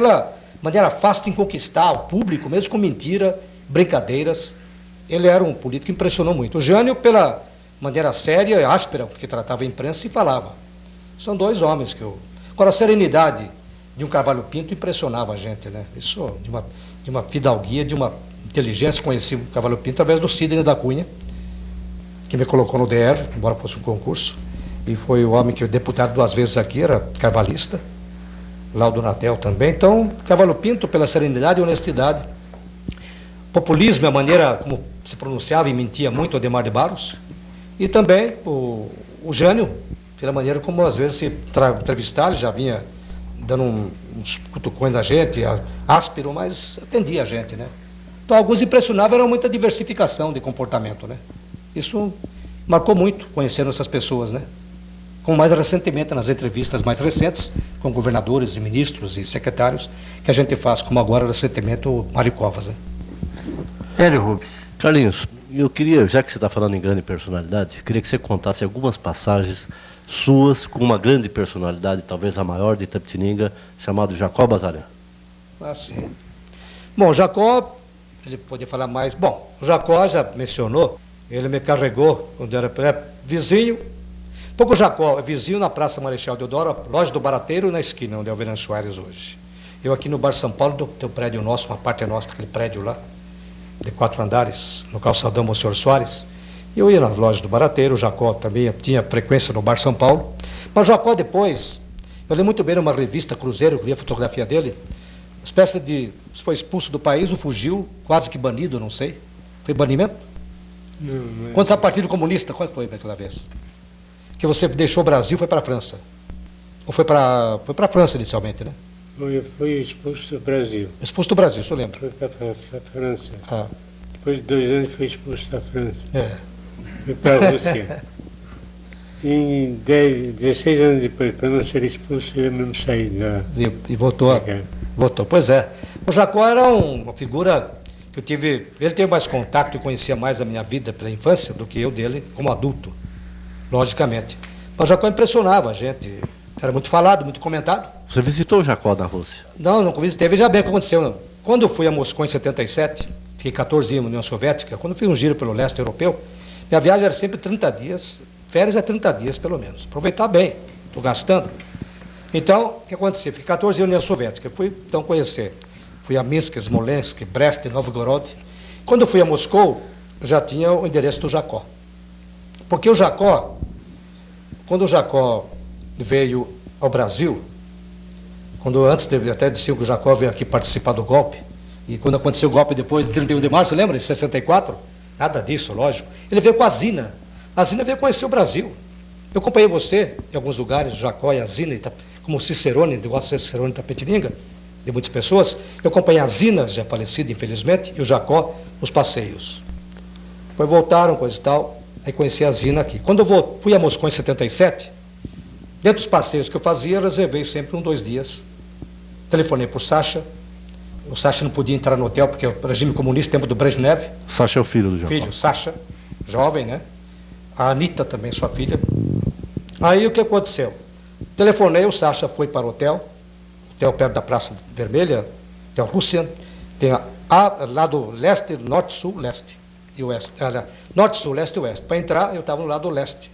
maneira fácil de conquistar o público, mesmo com mentira, brincadeiras. Ele era um político que impressionou muito. O Jânio, pela maneira séria e áspera que tratava a imprensa e falava. São dois homens que eu... Agora, a serenidade de um Carvalho Pinto impressionava a gente, né? Isso de uma fidalguia, de uma inteligência. Conheci o Carvalho Pinto através do Sidney da Cunha, que me colocou no DR, embora fosse um concurso, e foi o homem que, deputado 2 vezes aqui, era carvalhista, lá o Donatel também. Então, Carvalho Pinto, pela serenidade e honestidade, populismo, a maneira como se pronunciava e mentia muito, Ademar de Barros, e também o Jânio, pela maneira como às vezes se entrevistar, ele já vinha dando uns cutucões na gente, áspero, mas atendia a gente, né? Então, alguns impressionavam, era muita diversificação de comportamento, né? Isso marcou muito, conhecendo essas pessoas, né? Como mais recentemente, nas entrevistas mais recentes, com governadores e ministros e secretários, que a gente faz, como agora, recentemente, o Mário Covas, né? Hélio Rubens. Carlinhos, eu queria, já que você está falando em grande personalidade, eu queria que você contasse algumas passagens suas com uma grande personalidade, talvez a maior de Itapetininga, chamado Jacó Bazarian. Ah, sim. Bom, o Jacó, ele podia falar mais. Bom, o Jacó já mencionou, ele me carregou quando era vizinho. Pouco Jacó é vizinho na Praça Marechal Deodoro, loja do Barateiro, na esquina, onde é o Venâncio Soares hoje. Eu aqui no Bar São Paulo, tem um prédio nosso, uma parte é nossa, aquele prédio lá, de 4 andares, no calçadão Monsenhor Soares. Eu ia nas lojas do Barateiro, o Jacó também tinha frequência no Bar São Paulo. Mas o Jacó depois, eu lembro muito bem numa revista Cruzeiro, que vi a fotografia dele, espécie de, foi expulso do país, ou fugiu, quase que banido, não sei. Foi banimento? Não é. Quando saiu do Partido Comunista, qual foi aquela vez? Que você deixou o Brasil e foi para a França. Ou foi para a França inicialmente, né? Foi expulso do Brasil. Expulso do Brasil, isso eu lembro. Foi para a França. Ah, Depois de 2 anos foi expulso da França. é. Foi para a Rússia. E 16 anos depois, para não ser expulso, eu mesmo saí da... E voltou. da guerra. Voltou, pois é. O Jacó era uma figura que eu tive... Ele teve mais contato e conhecia mais a minha vida pela infância do que eu dele como adulto, logicamente. Mas o Jacó impressionava a gente. Era muito falado, muito comentado. Você visitou o Jacó na Rússia? Não visitei. Veja bem o que aconteceu. Quando eu fui a Moscou em 77, fiquei 14 dias na União Soviética, quando eu fiz um giro pelo leste europeu, minha viagem era sempre 30 dias, férias é 30 dias pelo menos. Aproveitar bem, estou gastando. Então, o que aconteceu? Fiquei 14 dias na União Soviética, fui então conhecer. Fui a Minsk, Smolensk, Brest, Novgorod. Quando eu fui a Moscou, eu já tinha o endereço do Jacó. Porque o Jacó, quando o Jacó veio ao Brasil, antes até diziam que o Jacó veio aqui participar do golpe, e quando aconteceu o golpe depois de 31 de março, lembra, de 64? Nada disso, lógico. Ele veio com a Zina. A Zina veio conhecer o Brasil. Eu acompanhei você em alguns lugares, o Jacó e a Zina, como o Cicerone, negócio de Cicerone Itapetininga, de muitas pessoas. Eu acompanhei a Zina, já falecida, infelizmente, e o Jacó nos passeios. Depois voltaram, coisa e tal, aí conheci a Zina aqui. Quando eu fui a Moscou em 77, dentro dos passeios que eu fazia, reservei sempre 2 dias. Telefonei para o Sacha. O Sacha não podia entrar no hotel, porque o regime comunista, tempo do Brezhnev. Sacha é o filho do Jacó. Filho, Sacha, jovem, né? A Anitta também, sua filha. Aí o que aconteceu? Telefonei, o Sacha foi para o hotel perto da Praça Vermelha, Hotel Rússia, tem lá do leste, norte, sul, leste e oeste. Norte, sul, leste e oeste. Para entrar, eu estava no lado leste.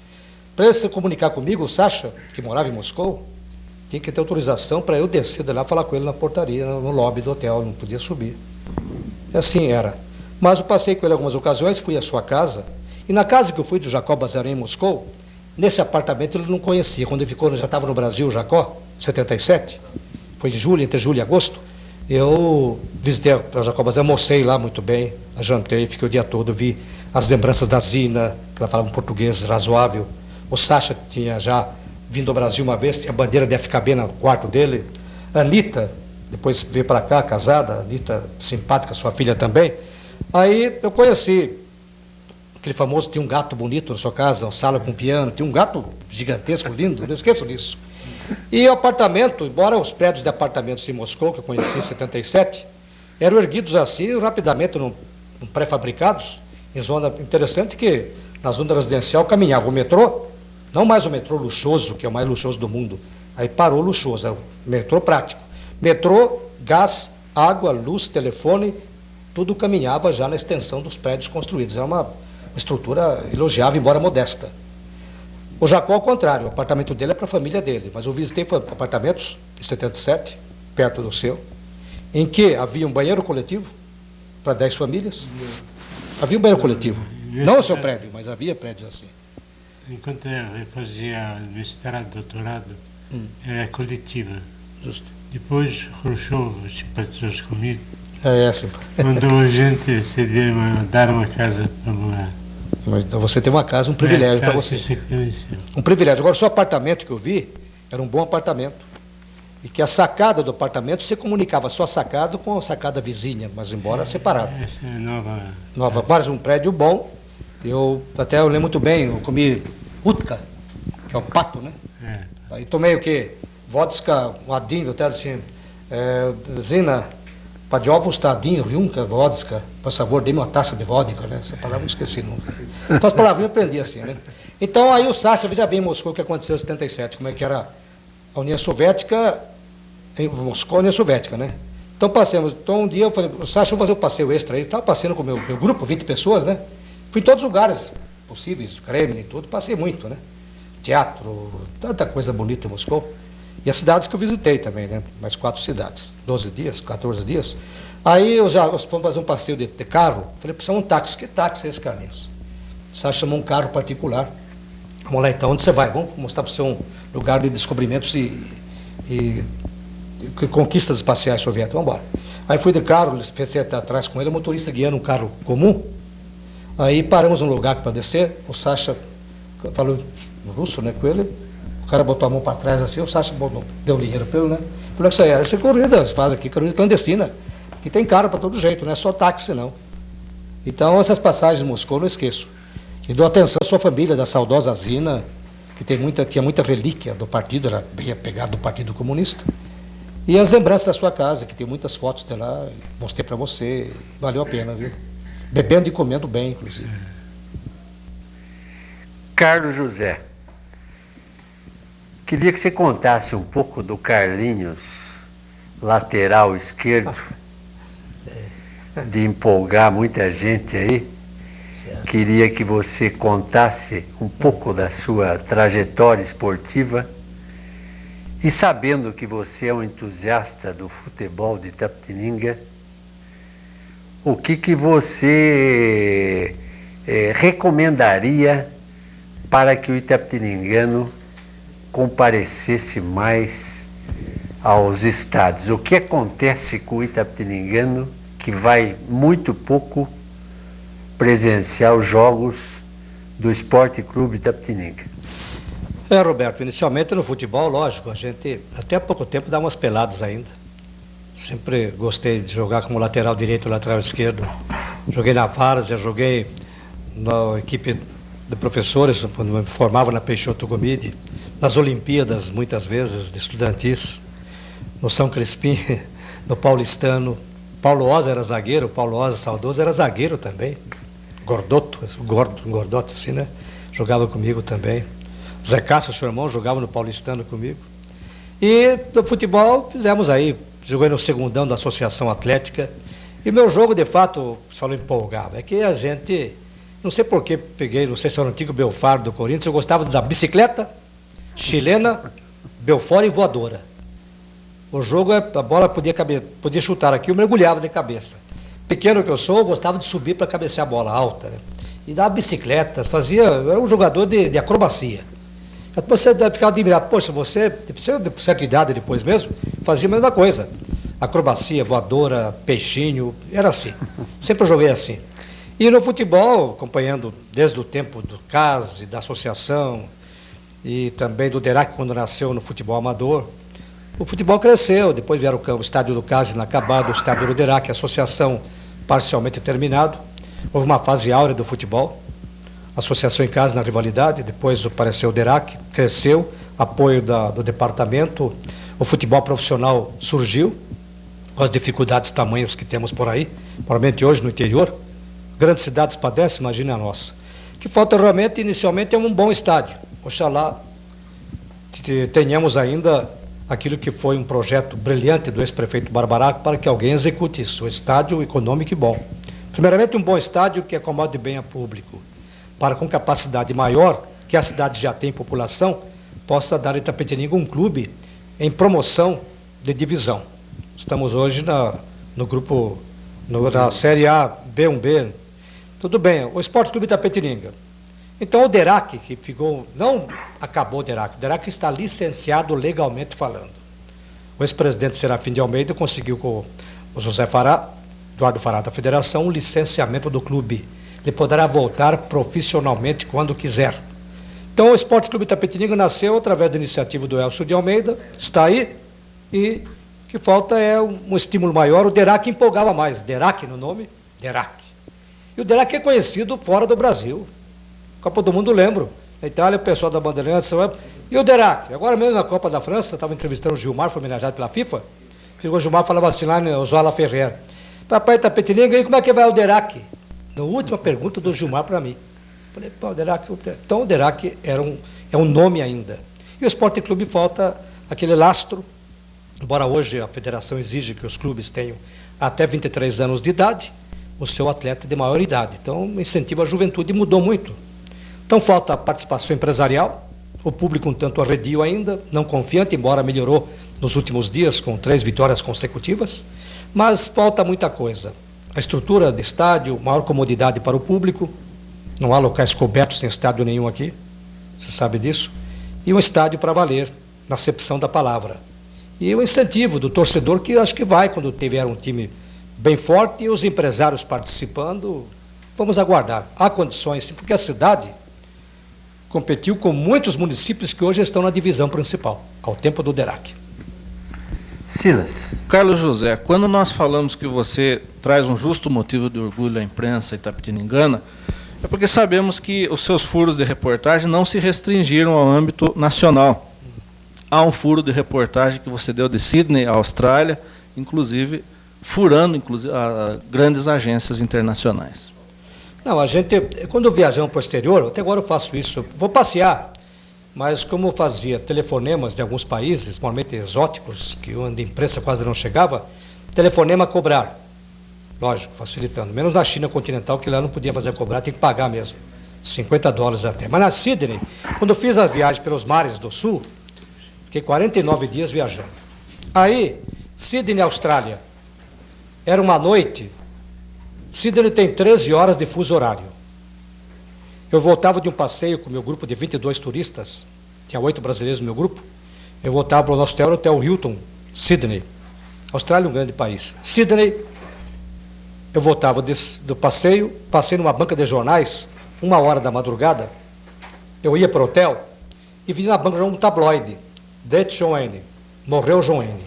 Para ele se comunicar comigo, o Sacha, que morava em Moscou, tinha que ter autorização para eu descer de lá e falar com ele na portaria, no lobby do hotel, não podia subir. Assim era. Mas eu passei com ele algumas ocasiões, fui à sua casa, e na casa que eu fui do Jacó Bazarian em Moscou, nesse apartamento ele não conhecia. Quando ele ficou, já estava no Brasil, o Jacó, em 77, foi de julho, entre julho e agosto, eu visitei o Jacó Bazarian, almocei lá muito bem, jantei, fiquei o dia todo, vi as lembranças da Zina, que ela falava um português razoável. O Sacha tinha já vindo ao Brasil uma vez, tinha a bandeira de FKB no quarto dele. A Anitta, depois veio para cá, casada, a Anitta, simpática, sua filha também. Aí eu conheci aquele famoso, tinha um gato bonito na sua casa, uma sala com piano, tinha um gato gigantesco, lindo, não esqueço disso. E o apartamento, embora os prédios de apartamentos em Moscou, que eu conheci em 77, eram erguidos assim, rapidamente, pré-fabricados, em zona interessante, que na zona residencial caminhava o metrô, não mais o metrô luxuoso, que é o mais luxuoso do mundo, aí parou o luxuoso, é o metrô prático. Metrô, gás, água, luz, telefone, tudo caminhava já na extensão dos prédios construídos. Era uma estrutura elogiável, embora modesta. O Jacó, ao contrário, o apartamento dele é para a família dele, mas eu visitei apartamentos de 77, perto do seu, em que havia um banheiro coletivo para 10 famílias. Havia um banheiro coletivo. Não o seu prédio, mas havia prédios assim. Enquanto eu fazia mestrado, doutorado, era coletiva. Justo. Depois, Khrushchev simpatizou comigo, É assim. mandou a gente ceder dar uma casa para morar. Mas então você teve uma casa, um privilégio para você. Um privilégio. Agora, o seu apartamento que eu vi era um bom apartamento. E que a sacada do apartamento, você comunicava a sua sacada com a sacada vizinha, mas embora separado. Essa é nova. Nova, mas um prédio bom. Eu lembro muito bem, eu comi utka, que é o pato, né? É. Aí tomei o quê? Vodka, um adinho, até assim, Zina, Padjovostadinho, Riunka, vodka, por favor, dê-me uma taça de vodka, né? Essa palavra eu não esqueci nunca. Então as palavrinhas eu aprendi assim, né? Então aí o Sacha, veja bem em Moscou o que aconteceu em 77, como é que era a União Soviética, em Moscou, a União Soviética, né? Então passemos, então um dia eu falei, Sacha, vou fazer um passeio extra aí, estava passeando com o meu grupo, 20 pessoas, né? Fui em todos os lugares possíveis, Kremlin e tudo, passei muito, né? Teatro, tanta coisa bonita em Moscou. E as cidades que eu visitei também, né? Mais 4 cidades, 12 dias, 14 dias. Aí nós fomos fazer um passeio de carro, falei, precisa um táxi. Que táxi é esse, Carlinhos? O Sacha chamou um carro particular. Vamos lá então, onde você vai? Vamos mostrar para você um lugar de descobrimentos e conquistas espaciais soviéticas. Vamos embora. Aí fui de carro, pensei até atrás com ele, o motorista guiando um carro comum. Aí paramos num lugar para descer, o Sacha falou em russo, né, com ele. O cara botou a mão para trás assim, o Sacha deu dinheiro para ele, né? Falou que isso aí, essa é corrida, faz aqui, corrida clandestina. Aqui tem cara para todo jeito, não é só táxi, não. Então, essas passagens de Moscou eu não esqueço. E dou atenção à sua família, da saudosa Zina, que tinha muita relíquia do partido, era bem apegada do Partido Comunista. E as lembranças da sua casa, que tem muitas fotos de lá, mostrei para você, valeu a pena, viu? Bebendo e comendo bem, inclusive. Carlos José, queria que você contasse um pouco do Carlinhos, lateral esquerdo, de empolgar muita gente aí. Queria que você contasse um pouco da sua trajetória esportiva e, sabendo que você é um entusiasta do futebol de Itapetininga, o que você recomendaria para que o itapetiningano comparecesse mais aos estádios? O que acontece com o itapetiningano que vai muito pouco presenciar os jogos do Esporte Clube Itapetininga? Roberto, inicialmente no futebol, lógico, a gente até há pouco tempo dá umas peladas ainda. Sempre gostei de jogar como lateral direito, lateral esquerdo. Joguei na Várzea, joguei na equipe de professores, quando me formava na Peixoto Gomide, nas Olimpíadas, muitas vezes, de estudantis, no São Crispim, no Paulistano. Paulo Oza era zagueiro, Paulo Oza, saudoso, era zagueiro também. Gordoto, gordote assim, né? Jogava comigo também. Zé Cássio, seu irmão, jogava no Paulistano comigo. E no futebol fizemos aí, joguei no segundão da Associação Atlética. E meu jogo, de fato, só não empolgava. É que a gente, não sei por que peguei, não sei se era o antigo Belfort do Corinthians, eu gostava da bicicleta, chilena, Belfort e voadora. O jogo, a bola podia chutar aqui, eu mergulhava de cabeça. Pequeno que eu sou, eu gostava de subir para cabecear a bola alta, né? E dar bicicleta, eu era um jogador de acrobacia. Você ficava admirado, poxa, você, de certa idade depois mesmo, fazia a mesma coisa. Acrobacia, voadora, peixinho, era assim. Sempre joguei assim. E no futebol, acompanhando desde o tempo do CAS, da associação, e também do Derac, quando nasceu no futebol amador, o futebol cresceu, depois vieram o estádio do CAS inacabado, o estádio do Derac, a associação parcialmente terminado. Houve uma fase áurea do futebol, associação em casa na rivalidade, depois apareceu o Derac, cresceu, apoio do departamento, o futebol profissional surgiu, com as dificuldades tamanhas que temos por aí, provavelmente hoje no interior, grandes cidades padecem, imagine a nossa. O que falta realmente, inicialmente, é um bom estádio. Oxalá tenhamos ainda aquilo que foi um projeto brilhante do ex-prefeito Barbaraco para que alguém execute isso, um estádio econômico e bom. Primeiramente, um bom estádio que acomode bem a público, para com capacidade maior, que a cidade já tem população, possa dar a Itapetininga um clube em promoção de divisão. Estamos hoje no grupo, na Série A, B1B. Tudo bem, o Esporte Clube Itapetininga. Então o DERAC, que ficou, não acabou o DERAC está licenciado legalmente falando. O ex-presidente Serafim de Almeida conseguiu com o José Fará, Eduardo Fará da Federação, o licenciamento do clube. Ele poderá voltar profissionalmente quando quiser. Então o Esporte Clube Itapetininga nasceu através da iniciativa do Elcio de Almeida, está aí, e o que falta é um estímulo maior. O DERAC empolgava mais, DERAC no nome, DERAC. E o DERAC é conhecido fora do Brasil. Copa do Mundo, lembro. Na Itália, o pessoal da Bandeirantes. E o DERAC? Agora mesmo na Copa da França, estava entrevistando o Gilmar, foi homenageado pela FIFA. O Gilmar falava assim lá no Zola Ferreira. Papai Itapetininga, e como é que vai o DERAC? Na última pergunta do Gilmar para mim. Falei, pô, o DERAC. Então o DERAC é um nome ainda. E o Esporte Clube falta aquele lastro, embora hoje a federação exige que os clubes tenham até 23 anos de idade, o seu atleta de maior idade. Então, o incentivo à juventude mudou muito. Então, falta a participação empresarial, o público um tanto arredio ainda, não confiante, embora melhorou nos últimos dias com 3 vitórias consecutivas, mas falta muita coisa. A estrutura de estádio, maior comodidade para o público, não há locais cobertos sem estádio nenhum aqui, você sabe disso, e um estádio para valer, na acepção da palavra. E o incentivo do torcedor, que acho que vai quando tiver um time bem forte e os empresários participando, vamos aguardar. Há condições, sim, porque a cidade competiu com muitos municípios que hoje estão na divisão principal, ao tempo do DERAC. Silas. Carlos José, quando nós falamos que você traz um justo motivo de orgulho à imprensa itapetiningana, é porque sabemos que os seus furos de reportagem não se restringiram ao âmbito nacional. Há um furo de reportagem que você deu de Sydney, Austrália, inclusive furando a grandes agências internacionais. Não, a gente, quando viajamos para o exterior, até agora eu faço isso, vou passear, mas como eu fazia telefonemas de alguns países, normalmente exóticos, que onde a imprensa quase não chegava, telefonema a cobrar, lógico, facilitando, menos na China continental, que lá não podia fazer cobrar, tem que pagar mesmo, $50 até. Mas na Sydney, quando eu fiz a viagem pelos mares do sul, fiquei 49 dias viajando. Aí, Sydney, Austrália, era uma noite. Sydney tem 13 horas de fuso horário. Eu voltava de um passeio com o meu grupo de 22 turistas, tinha 8 brasileiros no meu grupo, eu voltava para o nosso hotel Hilton, Sydney. Austrália é um grande país. Sydney, eu voltava do passeio, passei numa banca de jornais, 1h da madrugada, eu ia para o hotel e vi na banca um tabloide, Death John Wayne, morreu John Wayne.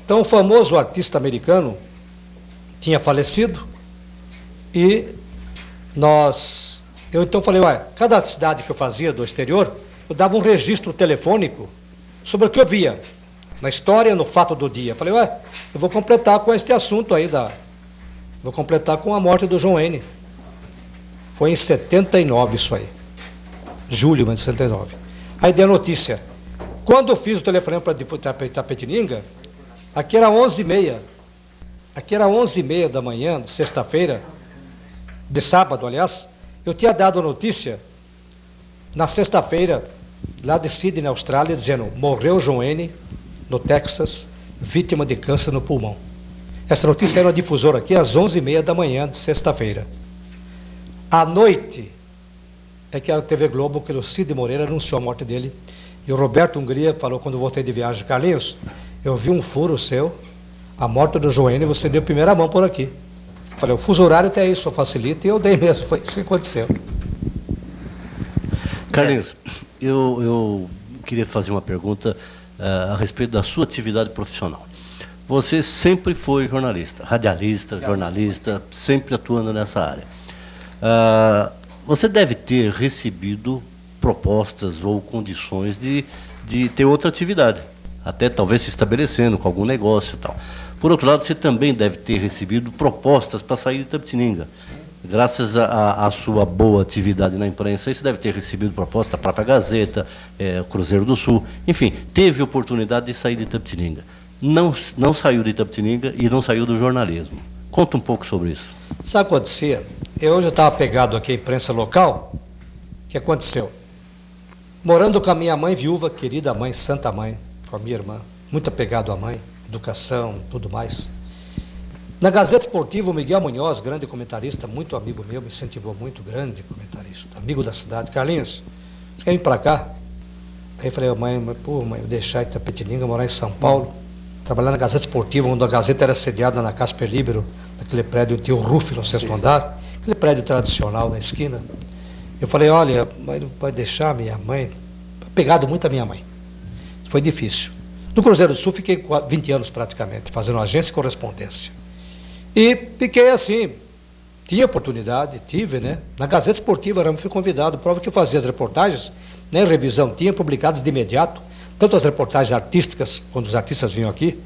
Então o famoso artista americano tinha falecido e eu então falei, cada cidade que eu fazia do exterior, eu dava um registro telefônico sobre o que eu via, na história, no fato do dia. Falei, eu vou completar com este assunto aí, vou completar com a morte do John Wayne. Foi em 79 isso aí, julho de 79. Aí dei a notícia. Quando eu fiz o telefonema para Itapetininga, aqui era 11h30. Aqui era 11h30 da manhã, de sexta-feira, de sábado, aliás, eu tinha dado a notícia na sexta-feira, lá de Sydney, na Austrália, dizendo, morreu John Wayne, no Texas, vítima de câncer no pulmão. Essa notícia era na difusora aqui às 11h30 da manhã, de sexta-feira. À noite, é que a TV Globo, que o Cid Moreira anunciou a morte dele, e o Roberto Hungria falou, quando eu voltei de viagem, Carlinhos, eu vi um furo seu, a morte do John Wayne, você deu primeira mão por aqui. Falei, o fuso horário até isso facilita, e eu dei mesmo, foi isso que aconteceu. Carlinhos, eu queria fazer uma pergunta a respeito da sua atividade profissional. Você sempre foi jornalista, radialista, jornalista, sempre atuando nessa área. Você deve ter recebido propostas ou condições de ter outra atividade, até talvez se estabelecendo com algum negócio e tal. Por outro lado, você também deve ter recebido propostas para sair de Itapetininga. graças à sua boa atividade na imprensa, você deve ter recebido proposta da própria Gazeta, Cruzeiro do Sul, enfim, teve oportunidade de sair de Itapetininga. Não saiu de Itapetininga e não saiu do jornalismo. Conta um pouco sobre isso. Sabe o que acontecia? Eu já estava pegado aqui à imprensa local. O que aconteceu? Morando com a minha mãe viúva, querida mãe, santa mãe, com a minha irmã, muito apegado à mãe, educação, tudo mais. Na Gazeta Esportiva, o Miguel Munhoz, grande comentarista, muito amigo meu, me incentivou muito, grande comentarista, amigo da cidade. Carlinhos, você quer vir para cá? Aí eu falei, mãe, vou deixar Itapetininga, morar em São Paulo, trabalhar na Gazeta Esportiva, onde a Gazeta era sediada na Casper Libero, naquele prédio Tio Ruff, no 6º andar, aquele prédio tradicional na esquina. Eu falei, olha, mãe, não pode deixar minha mãe, pegado muito a minha mãe. Foi difícil. No Cruzeiro do Sul fiquei 20 anos praticamente, fazendo agência e correspondência. E fiquei assim, tinha oportunidade, tive, né? Na Gazeta Esportiva eu fui convidado, prova que eu fazia as reportagens, né? Revisão, tinha publicadas de imediato, tanto as reportagens artísticas, quando os artistas vinham aqui,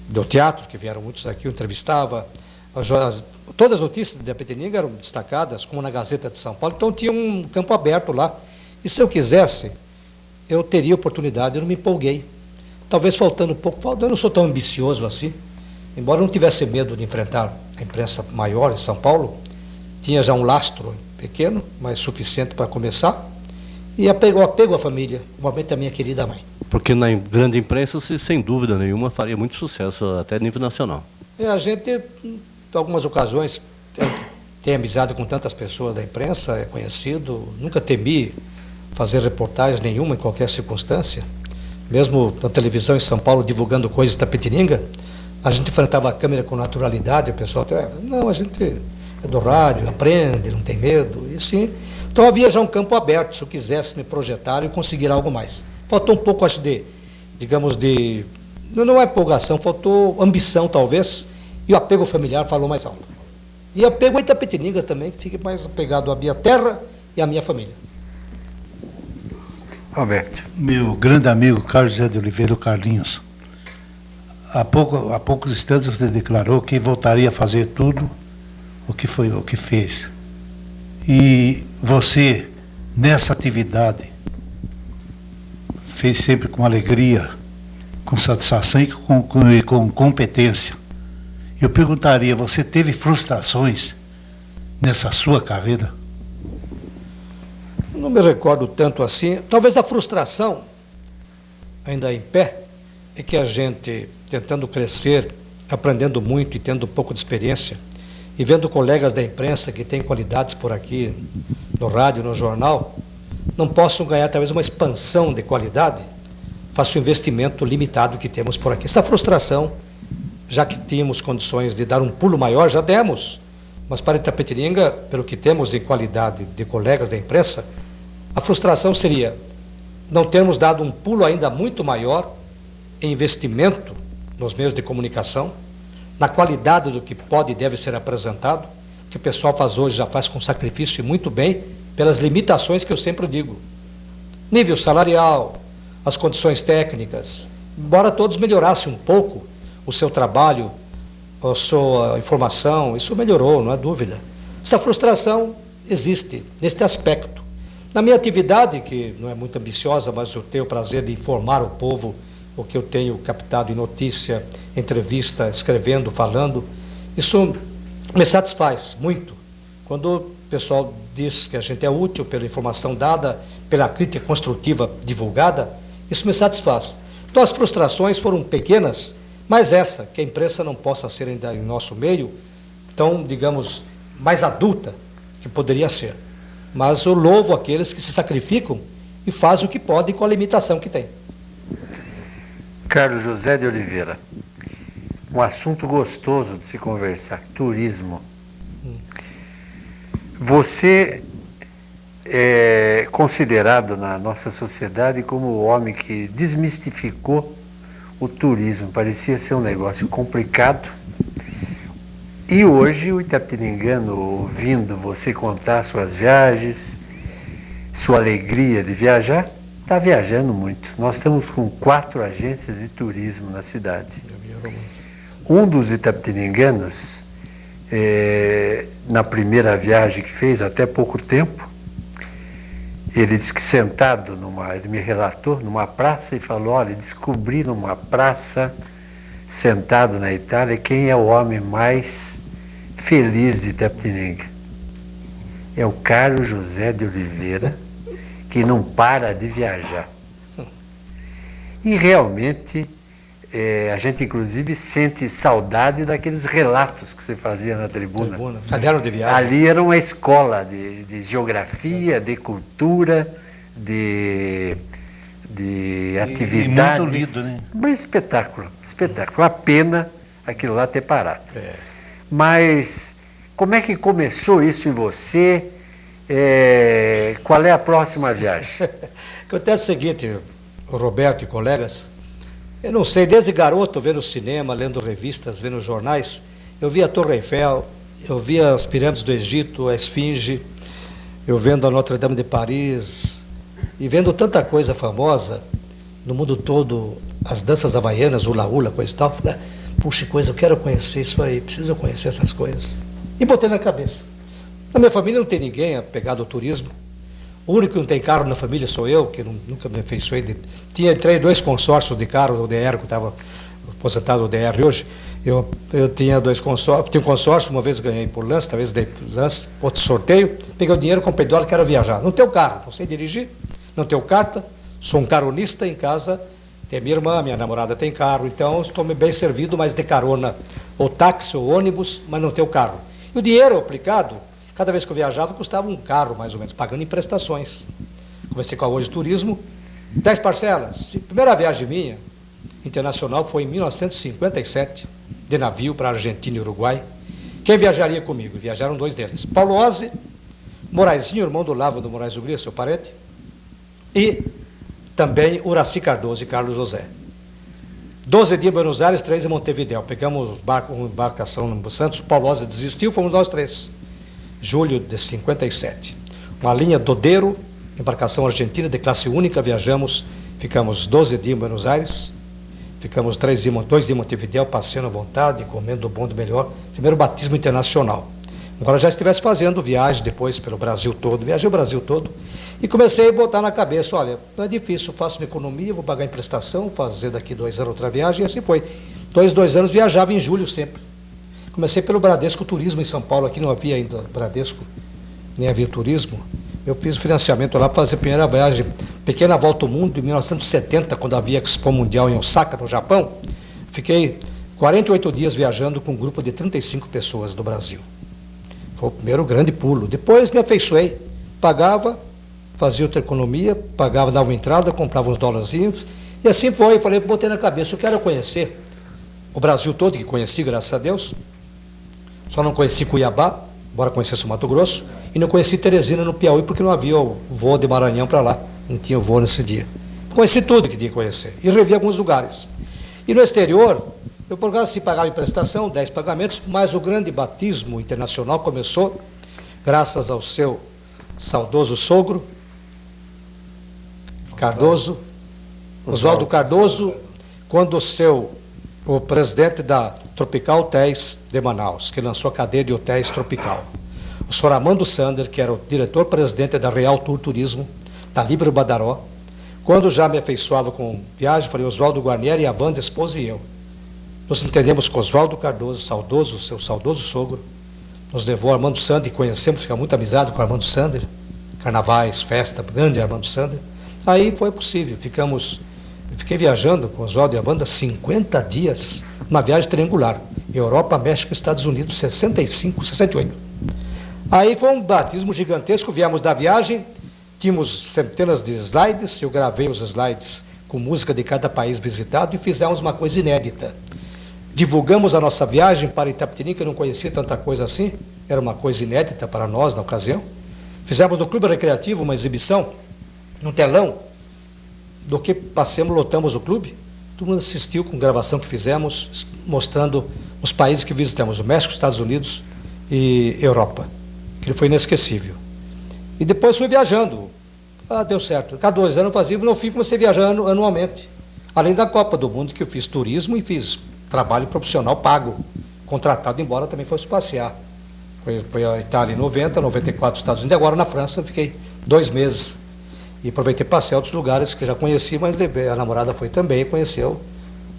do teatro, que vieram muitos aqui, eu entrevistava, todas as notícias de Itapetininga eram destacadas, como na Gazeta de São Paulo, então tinha um campo aberto lá. E se eu quisesse, eu teria oportunidade, eu não me empolguei. Talvez faltando um pouco, eu não sou tão ambicioso assim, embora eu não tivesse medo de enfrentar a imprensa maior em São Paulo, tinha já um lastro pequeno, mas suficiente para começar, e apego à família, igualmente a minha querida mãe. Porque na grande imprensa, você, sem dúvida nenhuma, faria muito sucesso, até a nível nacional. A gente, em algumas ocasiões, tem amizade com tantas pessoas da imprensa, é conhecido, nunca temi fazer reportagem nenhuma em qualquer circunstância. Mesmo na televisão em São Paulo, divulgando coisas de Itapetininga, a gente enfrentava a câmera com naturalidade, o pessoal até, não, a gente é do rádio, aprende, não tem medo, e sim. Então havia já um campo aberto, se eu quisesse me projetar e conseguir algo mais. Faltou um pouco, acho, não é empolgação, faltou ambição, talvez, e o apego familiar falou mais alto. E apego a Itapetininga também, que fique mais apegado à minha terra e à minha família. Roberto. Meu grande amigo Carlos José de Oliveira, o Carlinhos, há poucos instantes você declarou que voltaria a fazer tudo o que fez. E você, nessa atividade, fez sempre com alegria, com satisfação e com competência. Eu perguntaria, você teve frustrações nessa sua carreira? Não me recordo tanto assim. Talvez a frustração, ainda em pé, é que a gente, tentando crescer, aprendendo muito e tendo um pouco de experiência, e vendo colegas da imprensa que têm qualidades por aqui, no rádio, no jornal, não possam ganhar talvez uma expansão de qualidade, face ao investimento limitado que temos por aqui. Essa frustração, já que tínhamos condições de dar um pulo maior, já demos, mas para Itapetininga, pelo que temos de qualidade de colegas da imprensa, a frustração seria não termos dado um pulo ainda muito maior em investimento nos meios de comunicação, na qualidade do que pode e deve ser apresentado, que o pessoal faz hoje, já faz com sacrifício e muito bem, pelas limitações que eu sempre digo. Nível salarial, as condições técnicas, embora todos melhorassem um pouco o seu trabalho, a sua informação, isso melhorou, não há dúvida. Essa frustração existe neste aspecto. Na minha atividade, que não é muito ambiciosa, mas eu tenho o prazer de informar o povo o que eu tenho captado em notícia, entrevista, escrevendo, falando, isso me satisfaz muito. Quando o pessoal diz que a gente é útil pela informação dada, pela crítica construtiva divulgada, isso me satisfaz. Então as frustrações foram pequenas, mas essa, que a imprensa não possa ser ainda em nosso meio, tão, digamos, mais adulta que poderia ser. Mas eu louvo aqueles que se sacrificam e fazem o que podem com a limitação que tem. Carlos José de Oliveira, um assunto gostoso de se conversar, turismo. Você é considerado na nossa sociedade como o homem que desmistificou o turismo, parecia ser um negócio complicado. E hoje o itapetiningano, ouvindo você contar suas viagens, sua alegria de viajar, está viajando muito. Nós estamos com 4 agências de turismo na cidade. Um dos itapetininganos na primeira viagem que fez, até pouco tempo, ele disse que sentado ele me relatou, numa praça, e falou, olha, descobri numa praça, sentado na Itália, quem é o homem mais feliz de Itapetininga. É o Carlos José de Oliveira, que não para de viajar. E realmente, a gente inclusive sente saudade daqueles relatos que você fazia na tribuna. Caderno de viagem. Ali era uma escola de geografia, de cultura, de atividades. E muito lido, né? Um espetáculo, espetáculo. Uma pena aquilo lá ter parado. Mas como é que começou isso em você? Qual é a próxima viagem? Acontece o seguinte, o Roberto e colegas, eu não sei, desde garoto, vendo cinema, lendo revistas, vendo jornais, eu via a Torre Eiffel, eu via as pirâmides do Egito, a Esfinge, eu vendo a Notre Dame de Paris, e vendo tanta coisa famosa no mundo todo, as danças havaianas, hula-hula, coisa e tal, falei, puxa, coisa, eu quero conhecer isso aí, preciso conhecer essas coisas. E botei na cabeça. Na minha família não tem ninguém apegado ao turismo. O único que não tem carro na família sou eu, que nunca me afeiçoei. Tinha 2 consórcios de carro, o DR, que estava aposentado do DR hoje. Eu tinha 2 consórcios, tinha um consórcio, uma vez ganhei por lance, talvez dei por lance, outro sorteio. Peguei o dinheiro, comprei dólar, quero viajar. Não tenho carro, não sei dirigir, não tenho carta, sou um caronista em casa, tem minha irmã, minha namorada tem carro, então estou bem servido, mas de carona, ou táxi, ou ônibus, mas não tenho carro. E o dinheiro aplicado, cada vez que eu viajava, custava um carro, mais ou menos, pagando em prestações. Comecei com a Hoje Turismo, 10 parcelas. Primeira viagem minha, internacional, foi em 1957, de navio para Argentina e Uruguai. Quem viajaria comigo? Viajaram 2 deles. Paulo Ozzi, Moraizinho, irmão do Lavo do Moraes Ugria, seu parente, e também Uracy Cardoso e Carlos José. 12 dias em Buenos Aires, 3 em Montevidéu. Pegamos uma embarcação no Santos, o Paulo Ozzi desistiu, fomos nós 3. Julho de 57. Uma linha Dodeiro, embarcação argentina de classe única, viajamos, ficamos 12 dias em Buenos Aires, ficamos 2 dias em Montevidéu, passeando à vontade, comendo o bom do melhor, primeiro batismo internacional. Agora já estivesse fazendo viagem depois pelo Brasil todo, viajei o Brasil todo, e comecei a botar na cabeça, olha, não é difícil, faço uma economia, vou pagar em prestação, fazer daqui 2 anos outra viagem, e assim foi. 2 anos viajava em julho sempre. Comecei pelo Bradesco Turismo em São Paulo, aqui não havia ainda Bradesco, nem havia turismo. Eu fiz o financiamento lá para fazer a primeira viagem, pequena volta ao mundo, em 1970, quando havia Expo Mundial em Osaka, no Japão. Fiquei 48 dias viajando com um grupo de 35 pessoas do Brasil. Foi o primeiro grande pulo. Depois me afeiçoei, pagava, fazia outra economia, pagava, dava uma entrada, comprava uns dólarzinhos, e assim foi. Falei, botei na cabeça, eu quero conhecer o Brasil todo, que conheci, graças a Deus. Só não conheci Cuiabá, embora conhecesse o Mato Grosso, e não conheci Teresina, no Piauí, porque não havia o voo de Maranhão para lá, não tinha voo nesse dia. Conheci tudo que tinha que conhecer, e revi alguns lugares. E no exterior, eu pagava assim, pagava em prestação, 10 pagamentos, mas o grande batismo internacional começou, graças ao seu saudoso sogro, Cardoso, Oswaldo Cardoso, quando o presidente da Tropical Hotéis de Manaus, que lançou a cadeia de hotéis Tropical. O senhor Armando Sander, que era o diretor-presidente da Real Tour Turismo, da Líbero Badaró, quando já me afeiçoava com viagem, falei, Oswaldo Guarnieri, a Wanda, esposa e eu. Nos entendemos com Oswaldo Cardoso, saudoso, seu saudoso sogro, nos levou a Armando Sander, e conhecemos, ficamos muito amizade com Armando Sander, carnavais, festa, grande Armando Sander. Aí foi possível, fiquei viajando com Oswaldo e a Wanda 50 dias, uma viagem triangular, Europa, México, Estados Unidos, 65, 68. Aí foi um batismo gigantesco, viemos da viagem, tínhamos centenas de slides, eu gravei os slides com música de cada país visitado e fizemos uma coisa inédita. Divulgamos a nossa viagem para Itapetininga, que eu não conhecia tanta coisa assim, era uma coisa inédita para nós na ocasião. Fizemos no Clube Recreativo uma exibição, num telão, do que passemos, lotamos o clube, todo mundo assistiu com gravação que fizemos, mostrando os países que visitamos, o México, Estados Unidos e Europa, que foi inesquecível. E depois fui viajando, deu certo, cada 2 anos eu fazia, no fim comecei viajando anualmente, além da Copa do Mundo, que eu fiz turismo e fiz trabalho profissional pago, contratado, embora também fosse passear. Foi a Itália em 90, 94 Estados Unidos, e agora na França eu fiquei 2 meses. E aproveitei para passear outros lugares que já conheci, mas a namorada foi também e conheceu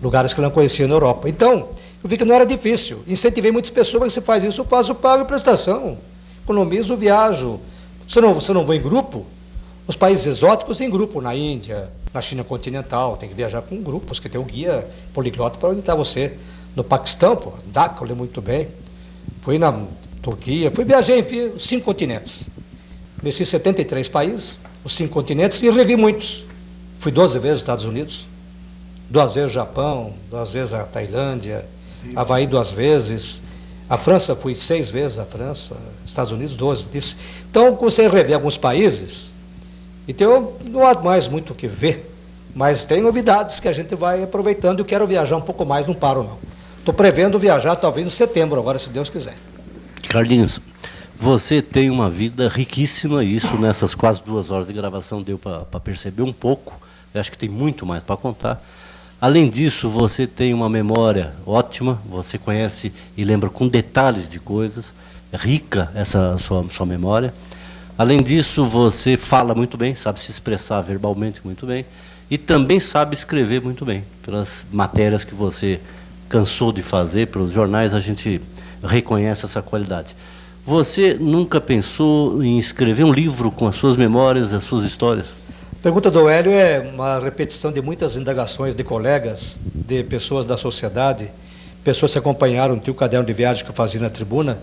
lugares que eu não conhecia na Europa. Então, eu vi que não era difícil. Incentivei muitas pessoas, você faz isso, eu faço, eu pago prestação. Economizo, viajo. Se eu não vou em grupo, os países exóticos em grupo, na Índia, na China continental, tem que viajar com grupos, que tem o guia poliglota para orientar você. No Paquistão, pô, Dhaka, eu lembro muito bem. Fui na Turquia, viajei, enfim, os 5 continentes. Conheci 73 países, os 5 continentes, e revi muitos. Fui 12 vezes aos Estados Unidos, 2 vezes ao Japão, 2 vezes à Tailândia, Havaí 2 vezes, a França fui 6 vezes à França, Estados Unidos 12. Então, comecei a rever alguns países, então não há mais muito o que ver, mas tem novidades que a gente vai aproveitando, e eu quero viajar um pouco mais, não paro não. Estou prevendo viajar talvez em setembro agora, se Deus quiser. Carlinhos, você tem uma vida riquíssima, e isso nessas quase 2 horas de gravação deu para perceber um pouco. Eu acho que tem muito mais para contar. Além disso, você tem uma memória ótima, você conhece e lembra com detalhes de coisas, é rica essa sua memória. Além disso, você fala muito bem, sabe se expressar verbalmente muito bem, e também sabe escrever muito bem. Pelas matérias que você cansou de fazer, pelos jornais, a gente reconhece essa qualidade. Você nunca pensou em escrever um livro com as suas memórias, as suas histórias? A pergunta do Hélio é uma repetição de muitas indagações de colegas, de pessoas da sociedade, pessoas que acompanharam o teu caderno de viagem que eu fazia na tribuna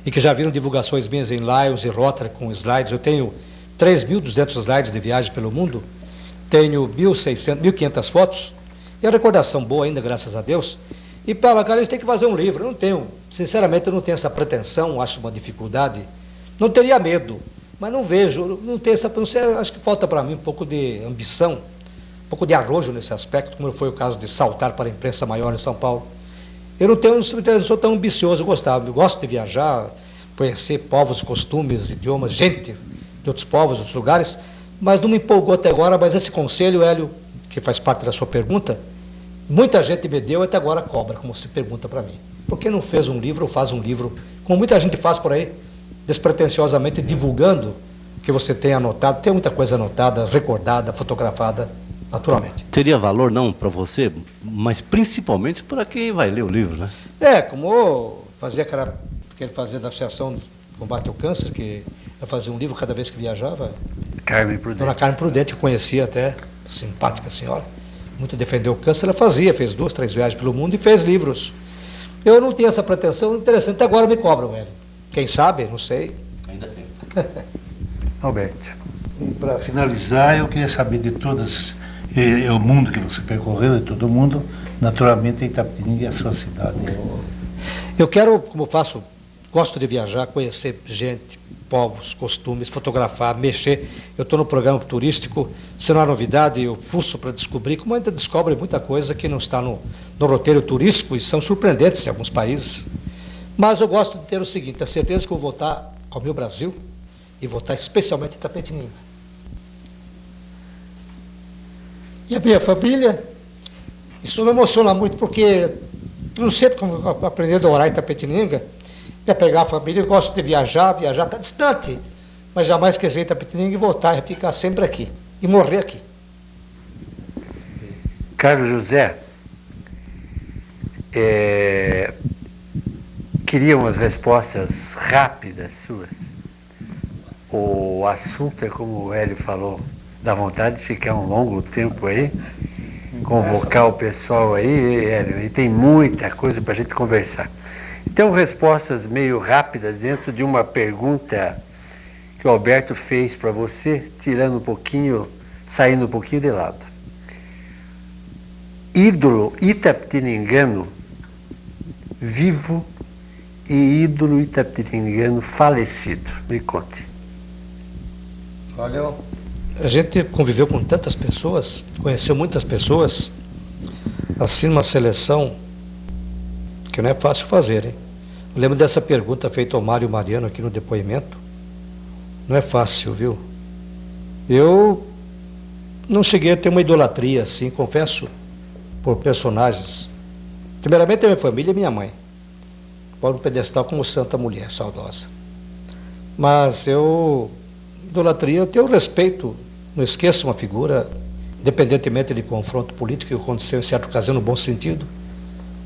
e que já viram divulgações minhas em Lions e Rotary com slides. Eu tenho 3.200 slides de viagem pelo mundo, tenho 1.500 fotos, e a recordação boa ainda, graças a Deus. E para cá eles têm que fazer um livro. Eu não tenho, sinceramente, eu não tenho essa pretensão, acho uma dificuldade. Não teria medo, mas não vejo, não tenho essa, não sei, acho que falta para mim um pouco de ambição, um pouco de arrojo nesse aspecto, como foi o caso de saltar para a imprensa maior em São Paulo. Eu não sou tão ambicioso, eu gosto de viajar, conhecer povos, costumes, idiomas, gente de outros povos, outros lugares, mas não me empolgou até agora. Mas esse conselho, Hélio, que faz parte da sua pergunta, muita gente me deu e até agora cobra, como se pergunta para mim. Por que não fez um livro ou faz um livro, como muita gente faz por aí, despretensiosamente divulgando o que você tem anotado? Tem muita coisa anotada, recordada, fotografada, naturalmente. Teria valor não para você, mas principalmente para quem vai ler o livro, né? Como fazia aquele fazer da Associação de Combate ao Câncer, que eu fazia um livro cada vez que viajava. Carmen Prudente. Dona Carmen Prudente, eu conhecia até, simpática senhora, muito defendeu o câncer, ela fez 2, 3 viagens pelo mundo e fez livros. Eu não tinha essa pretensão, interessante, até agora me cobram, velho. Quem sabe, não sei. Ainda tem. Alberto. Para finalizar, eu queria saber de todas, o mundo que você percorreu, de todo mundo, naturalmente Itapetininga é a sua cidade. Eu quero, como faço, gosto de viajar, conhecer gente, povos, costumes, fotografar, mexer. Eu estou no programa turístico, se não há novidade, eu fuço para descobrir, como ainda descobre muita coisa que não está no roteiro turístico e são surpreendentes em alguns países. Mas eu gosto de ter o seguinte, a certeza que eu vou voltar ao meu Brasil e voltar especialmente em Itapetininga. E a minha família, isso me emociona muito, porque eu não sei como eu aprendi a adorar Itapetininga, ia pegar a família, eu gosto de viajar está distante, mas jamais esquecer Itapetininga e voltar e ficar sempre aqui, e morrer aqui. Carlos José, queria umas respostas rápidas suas. O assunto é como o Hélio falou, dá vontade de ficar um longo tempo aí, convocar o pessoal aí, Hélio, e tem muita coisa para a gente conversar. Então, respostas meio rápidas dentro de uma pergunta que o Alberto fez para você, tirando um pouquinho, saindo um pouquinho de lado. Ídolo itapetiningano vivo e ídolo itapetiningano falecido. Me conte. Olha, a gente conviveu com tantas pessoas, conheceu muitas pessoas, assim uma seleção que não é fácil fazer, hein? Eu lembro dessa pergunta feita ao Mário Mariano aqui no depoimento. Não é fácil, viu? Eu não cheguei a ter uma idolatria assim, confesso, por personagens. Primeiramente a minha família e minha mãe. pôr no pedestal como santa mulher, saudosa. Mas idolatria, eu tenho respeito, não esqueço uma figura, independentemente de confronto político que aconteceu em certa ocasião no bom sentido,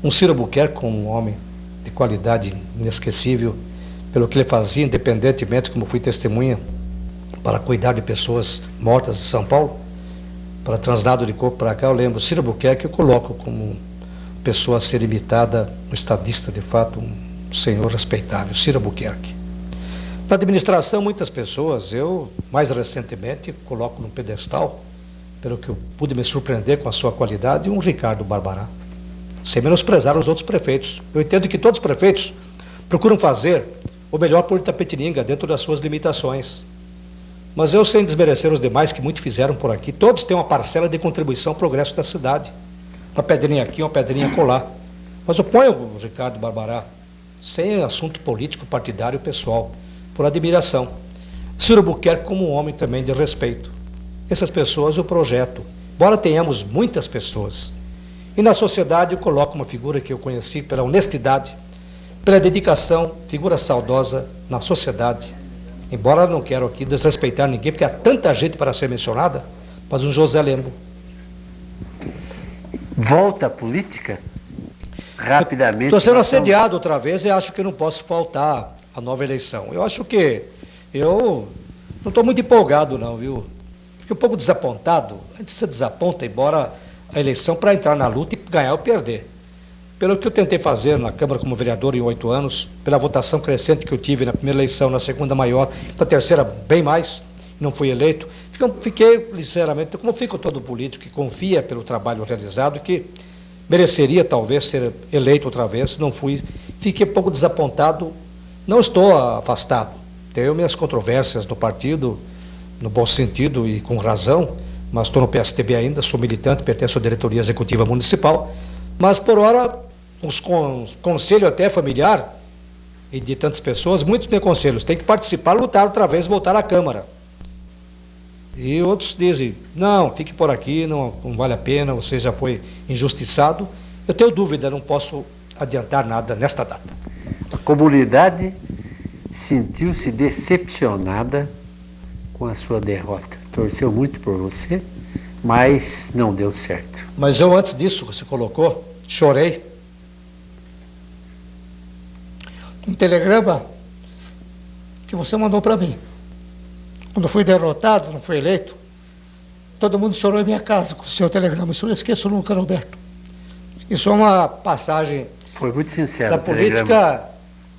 um Ciro Albuquerque como um homem de qualidade inesquecível, pelo que ele fazia, independentemente, como fui testemunha, para cuidar de pessoas mortas de São Paulo, para traslado de corpo para cá. Eu lembro, Ciro Albuquerque eu coloco como pessoa a ser imitada, um estadista de fato, um senhor respeitável, Ciro Albuquerque. Na administração, muitas pessoas, eu mais recentemente coloco no pedestal, pelo que eu pude me surpreender com a sua qualidade, um Ricardo Barbará, sem menosprezar os outros prefeitos. Eu entendo que todos os prefeitos procuram fazer o melhor por Itapetininga, dentro das suas limitações. Mas eu, sem desmerecer os demais que muito fizeram por aqui, todos têm uma parcela de contribuição ao progresso da cidade. Uma pedrinha aqui, uma pedrinha colar. Mas eu ponho o Ricardo Barbará, sem assunto político, partidário, pessoal, por admiração. Ciro Albuquerque como um homem também de respeito. Essas pessoas eu projeto, embora tenhamos muitas pessoas. E na sociedade eu coloco uma figura que eu conheci pela honestidade, pela dedicação, figura saudosa na sociedade. Embora não quero aqui desrespeitar ninguém, porque há tanta gente para ser mencionada, mas um José Lembo. Volta à política? Rapidamente. Estou sendo assediado outra vez e acho que não posso faltar a nova eleição. Eu acho que eu não estou muito empolgado não, viu? Fiquei um pouco desapontado. A gente se desaponta, embora a eleição, para entrar na luta e ganhar ou perder. Pelo que eu tentei fazer na Câmara como vereador em 8 anos, pela votação crescente que eu tive na primeira eleição, na segunda maior, na terceira bem mais, não fui eleito, fiquei, sinceramente, como fica todo político que confia pelo trabalho realizado, que mereceria talvez ser eleito outra vez, não fui, fiquei um pouco desapontado, não estou afastado, tenho minhas controvérsias no partido, no bom sentido e com razão, mas estou no PSTB ainda, sou militante, pertenço à diretoria executiva municipal, mas por hora, os conselho até familiar e de tantas pessoas, muitos me aconselham, tem que participar, lutar outra vez, voltar à Câmara. E outros dizem, não, fique por aqui, não vale a pena, você já foi injustiçado. Eu tenho dúvida, não posso adiantar nada nesta data. A comunidade sentiu-se decepcionada com a sua derrota. Torceu muito por você, mas não deu certo. Mas eu, antes disso que você colocou, chorei. Um telegrama que você mandou para mim. Quando fui derrotado, não fui eleito, todo mundo chorou em minha casa com o seu telegrama. Isso eu não esqueço nunca, Roberto. Isso é uma passagem Foi muito sincero, da política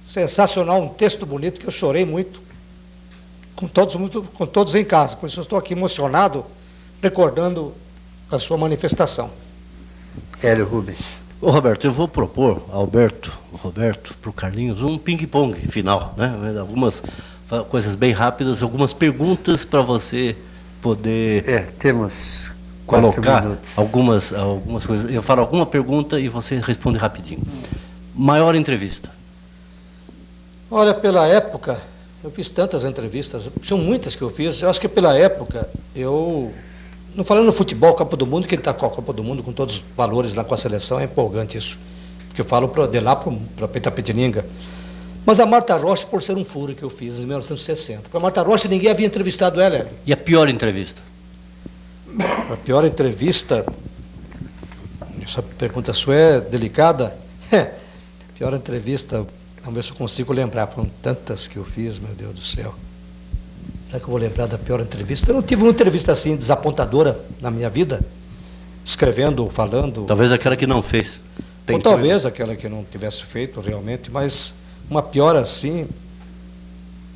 sensacional, um texto bonito que eu chorei muito, com todos em casa. Por isso eu estou aqui emocionado, recordando a sua manifestação. Hélio Rubens. Ô Roberto, eu vou propor ao Roberto, para o Carlinhos, um ping-pong final, né? Algumas coisas bem rápidas, algumas perguntas para você poder temos colocar algumas coisas. Eu falo alguma pergunta e você responde rapidinho. Maior entrevista? Olha, pela época, eu fiz tantas entrevistas, são muitas que eu fiz, eu acho que pela época, não falando no futebol, Copa do Mundo, que ele está com a Copa do Mundo, com todos os valores lá com a seleção, é empolgante isso, porque eu falo de lá para Itapetininga. Mas a Marta Rocha, por ser um furo que eu fiz em 1960, porque a Marta Rocha ninguém havia entrevistado ela, Hélio. E a pior entrevista? A pior entrevista, essa pergunta sua é delicada, pior entrevista, vamos ver se eu consigo lembrar, foram tantas que eu fiz, meu Deus do céu. Será que eu vou lembrar da pior entrevista? Eu não tive uma entrevista assim desapontadora na minha vida, escrevendo, falando. Talvez aquela que não fez. Ou talvez aquela que não tivesse feito realmente, mas uma pior assim,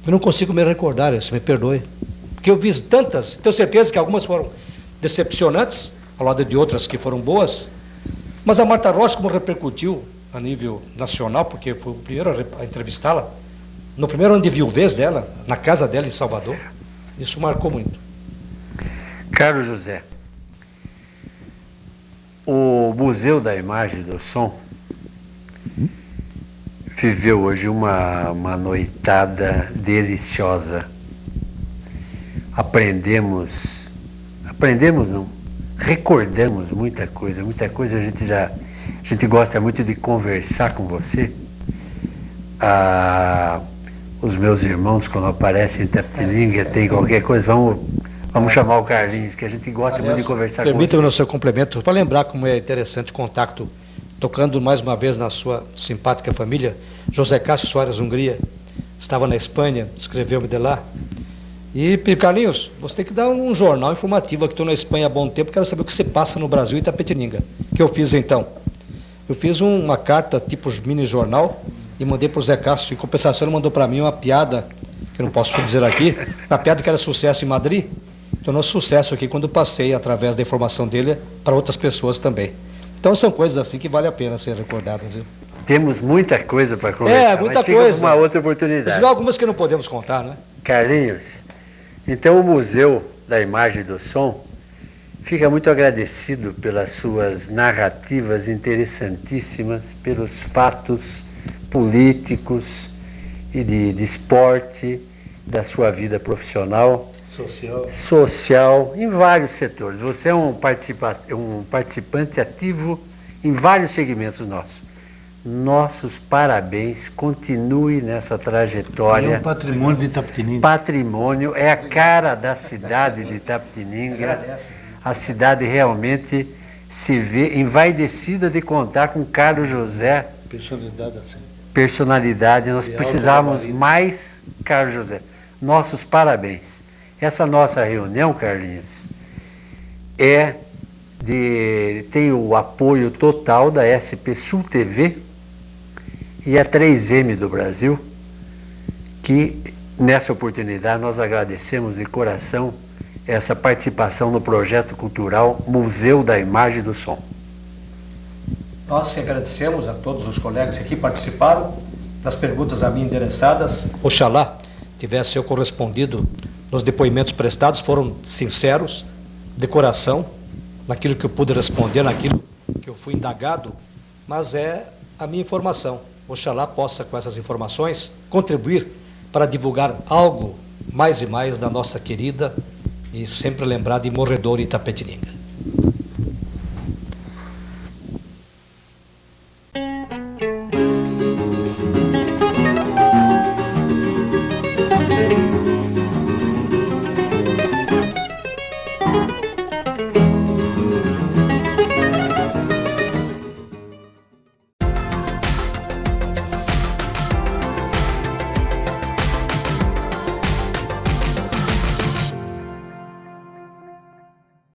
eu não consigo me recordar, isso, me perdoe. Porque eu fiz tantas, tenho certeza que algumas foram decepcionantes, ao lado de outras que foram boas, mas a Marta Rocha, como repercutiu a nível nacional, porque foi o primeiro a entrevistá-la, no primeiro ano de viuvez dela, na casa dela em Salvador, isso marcou muito. Carlos José, o Museu da Imagem e do Som viveu hoje uma noitada deliciosa. Recordamos muita coisa a gente gosta muito de conversar com você, os meus irmãos, quando aparecem em Itapetininga, tem qualquer coisa, vamos chamar o Carlinhos, que a gente gosta muito de conversar com você. Permita-me no seu complemento, para lembrar como é interessante o contato, tocando mais uma vez na sua simpática família. José Cássio Soares Hungria estava na Espanha, escreveu-me de lá. E, Carlinhos, você tem que dar um jornal informativo aqui. Estou na Espanha há bom tempo, quero saber o que se passa no Brasil e Itapetininga. O que eu fiz então? Eu fiz uma carta tipo mini-jornal e mandei para o Zé Cássio. Em compensação, ele mandou para mim uma piada, que eu não posso dizer aqui, uma piada que era sucesso em Madrid, tornou sucesso aqui quando passei, através da informação dele, para outras pessoas também. Então são coisas assim que vale a pena ser recordadas, viu? Temos muita coisa para conversar, muita mas fica coisa. uma outra oportunidade. Mas algumas que não podemos contar, né? Carlinhos, então o Museu da Imagem e do Som fica muito agradecido pelas suas narrativas interessantíssimas, pelos fatos políticos e de esporte, da sua vida profissional, social, em vários setores. Você é um participante ativo em vários segmentos nossos. Nossos parabéns, continue nessa trajetória. É um patrimônio de Itapetininga. Patrimônio, é a cara da cidade de Itapetininga. A cidade realmente se vê envaidecida de contar com Carlos José. Personalidade assim. Personalidade, nós precisávamos mais Carlos José. Nossos parabéns. Essa nossa reunião, Carlinhos, tem o apoio total da SP Sul TV e a 3M do Brasil, que nessa oportunidade nós agradecemos de coração essa participação no projeto cultural Museu da Imagem e do Som. Nós que agradecemos a todos os colegas que aqui participaram das perguntas a mim endereçadas. Oxalá tivesse eu correspondido nos depoimentos prestados, foram sinceros, de coração, naquilo que eu pude responder, naquilo que eu fui indagado, mas é a minha informação. Oxalá possa, com essas informações, contribuir para divulgar algo mais e mais da nossa querida e sempre lembrada e morredora Itapetininga.